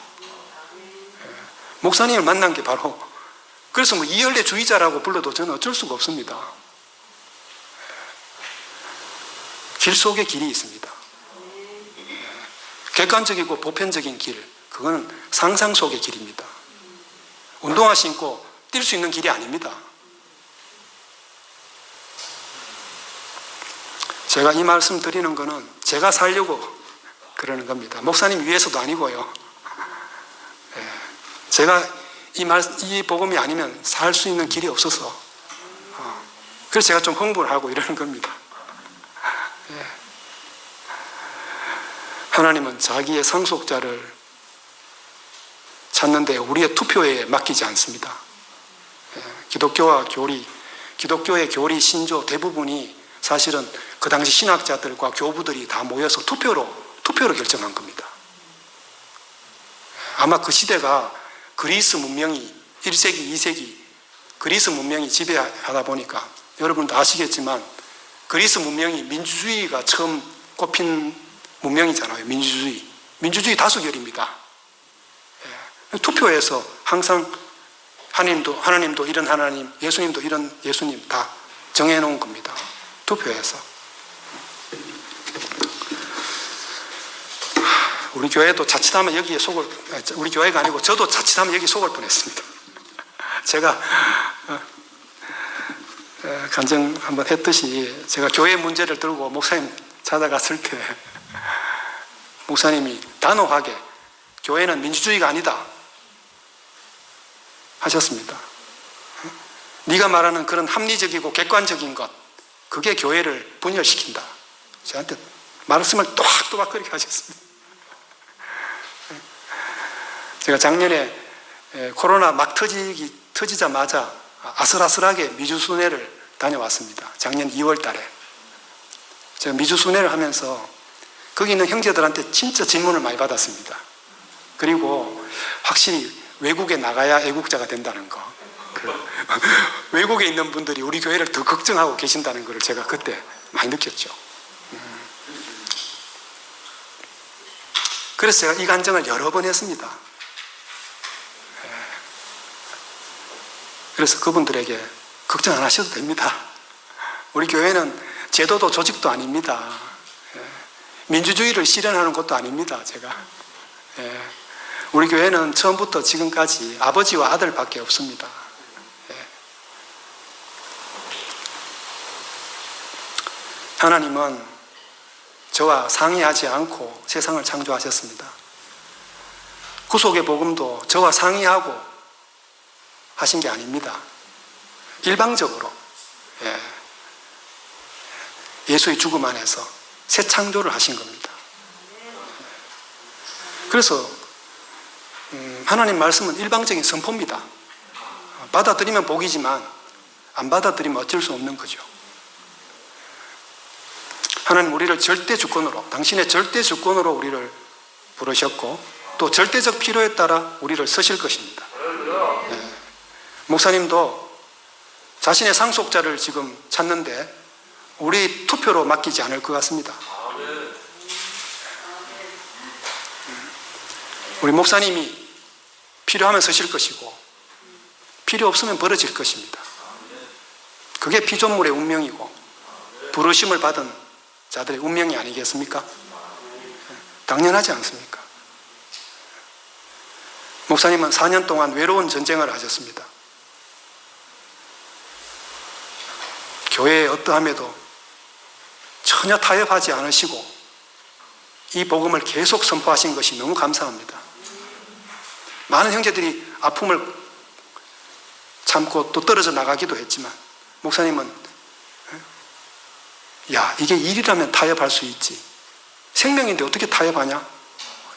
Speaker 2: 목사님을 만난 게 바로, 그래서 뭐 이혈례주의자라고 불러도 저는 어쩔 수가 없습니다. 길 속에 길이 있습니다. 객관적이고 보편적인 길, 그거는 상상 속의 길입니다. 운동화 신고 뛸 수 있는 길이 아닙니다. 제가 이 말씀 드리는 거는 제가 살려고 그러는 겁니다. 목사님 위해서도 아니고요. 제가 이 복음이 아니면 살 수 있는 길이 없어서, 그래서 제가 좀 흥분을 하고 이러는 겁니다. 하나님은 자기의 상속자를 찾는데 우리의 투표에 맡기지 않습니다. 기독교의 교리, 신조 대부분이 사실은 그 당시 신학자들과 교부들이 다 모여서 투표로 결정한 겁니다. 아마 그 시대가 그리스 문명이 1세기, 2세기 그리스 문명이 지배하다 보니까 여러분도 아시겠지만 그리스 문명이 민주주의가 처음 꼽힌 문명이잖아요. 민주주의 다수결입니다. 투표에서 항상 하나님도 이런 하나님, 예수님도 이런 예수님 다 정해놓은 겁니다. 투표에서. 우리 교회도 자칫하면 여기에 우리 교회가 아니고 저도 자칫하면 여기 속을 뻔했습니다. 제가 간증 한번 했듯이 제가 교회 문제를 들고 목사님 찾아갔을 때 목사님이 단호하게 교회는 민주주의가 아니다 하셨습니다. 네가 말하는 그런 합리적이고 객관적인 것, 그게 교회를 분열시킨다. 저한테 말씀을 또박또박 그렇게 하셨습니다. 제가 작년에 코로나 막 터지자마자 아슬아슬하게 미주순회를 다녀왔습니다. 작년 2월 달에. 제가 미주순회를 하면서 거기 있는 형제들한테 진짜 질문을 많이 받았습니다. 그리고 확실히 외국에 나가야 애국자가 된다는 거. 외국에 있는 분들이 우리 교회를 더 걱정하고 계신다는 것을 제가 그때 많이 느꼈죠. 그래서 제가 이 간증을 여러 번 했습니다. 그래서 그분들에게 걱정 안 하셔도 됩니다. 우리 교회는 제도도 조직도 아닙니다. 민주주의를 실현하는 것도 아닙니다. 제가 우리 교회는 처음부터 지금까지 아버지와 아들밖에 없습니다. 하나님은 저와 상의하지 않고 세상을 창조하셨습니다. 구속의 복음도 저와 상의하고 하신 게 아닙니다. 일방적으로 예수의 죽음 안에서 새 창조를 하신 겁니다. 그래서 하나님 말씀은 일방적인 선포입니다. 받아들이면 복이지만 안 받아들이면 어쩔 수 없는 거죠. 하나님 우리를 절대 주권으로, 당신의 절대 주권으로 우리를 부르셨고 또 절대적 필요에 따라 우리를 쓰실 것입니다. 목사님도 자신의 상속자를 지금 찾는데 우리 투표로 맡기지 않을 것 같습니다. 우리 목사님이 필요하면 쓰실 것이고 필요 없으면 버려질 것입니다. 그게 피조물의 운명이고 부르심을 받은 자들의 운명이 아니겠습니까? 당연하지 않습니까? 목사님은 4년 동안 외로운 전쟁을 하셨습니다. 교회의 어떠함에도 전혀 타협하지 않으시고 이 복음을 계속 선포하신 것이 너무 감사합니다. 많은 형제들이 아픔을 참고 또 떨어져 나가기도 했지만 목사님은 야, 이게 일이라면 타협할 수 있지. 생명인데 어떻게 타협하냐?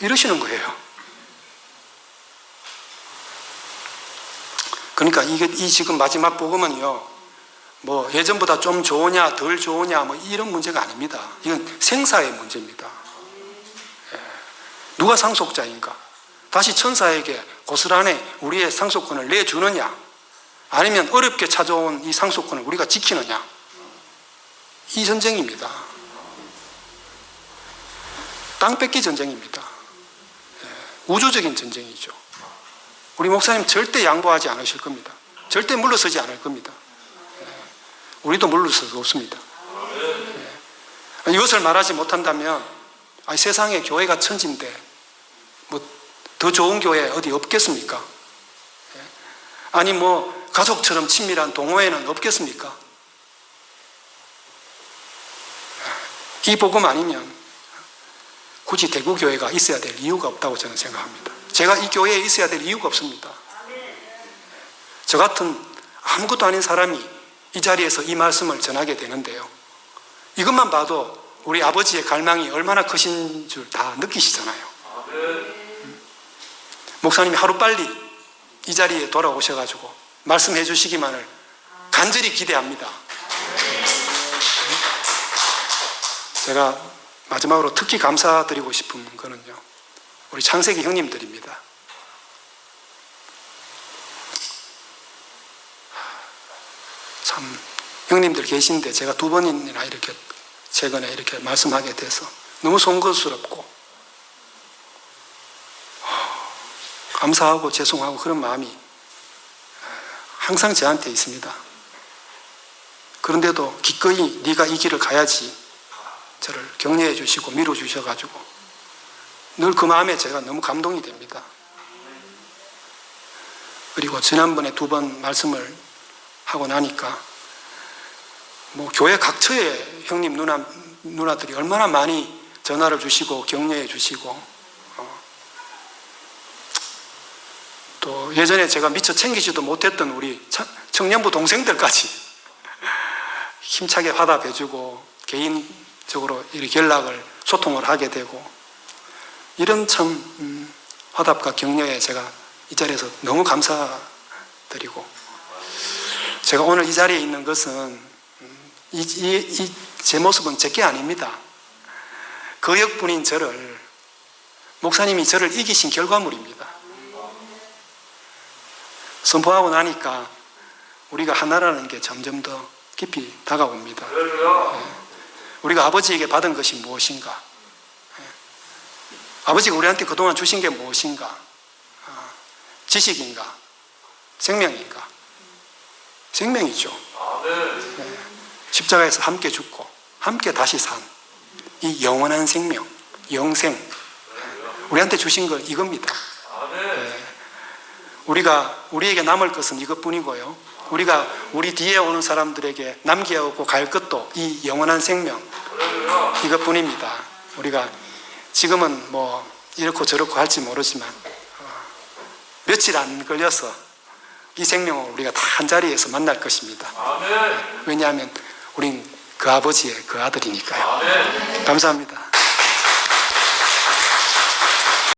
Speaker 2: 이러시는 거예요. 그러니까 이 지금 마지막 복음은요, 뭐 예전보다 좀 좋으냐, 덜 좋으냐, 뭐 이런 문제가 아닙니다. 이건 생사의 문제입니다. 누가 상속자인가? 다시 천사에게 고스란히 우리의 상속권을 내주느냐? 아니면 어렵게 찾아온 이 상속권을 우리가 지키느냐? 이 전쟁입니다. 땅 뺏기 전쟁입니다. 우주적인 전쟁이죠. 우리 목사님 절대 양보하지 않으실 겁니다. 절대 물러서지 않을 겁니다. 우리도 물러설 수 없습니다. 이것을 말하지 못한다면 세상에 교회가 천지인데 뭐 더 좋은 교회 어디 없겠습니까? 아니 뭐 가족처럼 친밀한 동호회는 없겠습니까? 이 복음 아니면 굳이 대구교회가 있어야 될 이유가 없다고 저는 생각합니다. 제가 이 교회에 있어야 될 이유가 없습니다. 저 같은 아무것도 아닌 사람이 이 자리에서 이 말씀을 전하게 되는데요, 이것만 봐도 우리 아버지의 갈망이 얼마나 크신 줄 다 느끼시잖아요. 목사님이 하루빨리 이 자리에 돌아오셔가지고 말씀해 주시기만을 간절히 기대합니다. 제가 마지막으로 특히 감사드리고 싶은 거는요, 우리 창세기 형님들입니다. 참 형님들 계신데 제가 2번이나 이렇게 최근에 이렇게 말씀하게 돼서 너무 송구스럽고 감사하고 죄송하고 그런 마음이 항상 저한테 있습니다. 그런데도 기꺼이 네가 이 길을 가야지 저를 격려해 주시고 밀어 주셔가지고 늘 그 마음에 제가 너무 감동이 됩니다. 그리고 지난번에 2번 말씀을 하고 나니까 뭐 교회 각처에 형님 누나들이 얼마나 많이 전화를 주시고 격려해 주시고 또 예전에 제가 미처 챙기지도 못했던 우리 청년부 동생들까지 힘차게 화답해 주고 개인적으로 이렇게 연락을 소통을 하게 되고 이런 참 화답과 격려에 제가 이 자리에서 너무 감사드리고 제가 오늘 이 자리에 있는 것은 제 모습은 제게 아닙니다. 그 역분인 저를 목사님이 저를 이기신 결과물입니다. 선포하고 나니까 우리가 하나라는 게 점점 더 깊이 다가옵니다. 우리가 아버지에게 받은 것이 무엇인가? 아버지가 우리한테 그동안 주신 게 무엇인가? 지식인가? 생명인가? 생명이죠. 네. 십자가에서 함께 죽고 함께 다시 산 이 영원한 생명, 영생, 우리한테 주신 거 이겁니다. 네. 우리에게 남을 것은 이것뿐이고요. 우리가 우리 뒤에 오는 사람들에게 남겨야 하고 갈 것도 이 영원한 생명 이것뿐입니다. 우리가 지금은 뭐 이렇고 저렇고 할지 모르지만 며칠 안 걸려서 이 생명을 우리가 다 한 자리에서 만날 것입니다. 왜냐하면 우린 그 아버지의 그 아들이니까요. 감사합니다.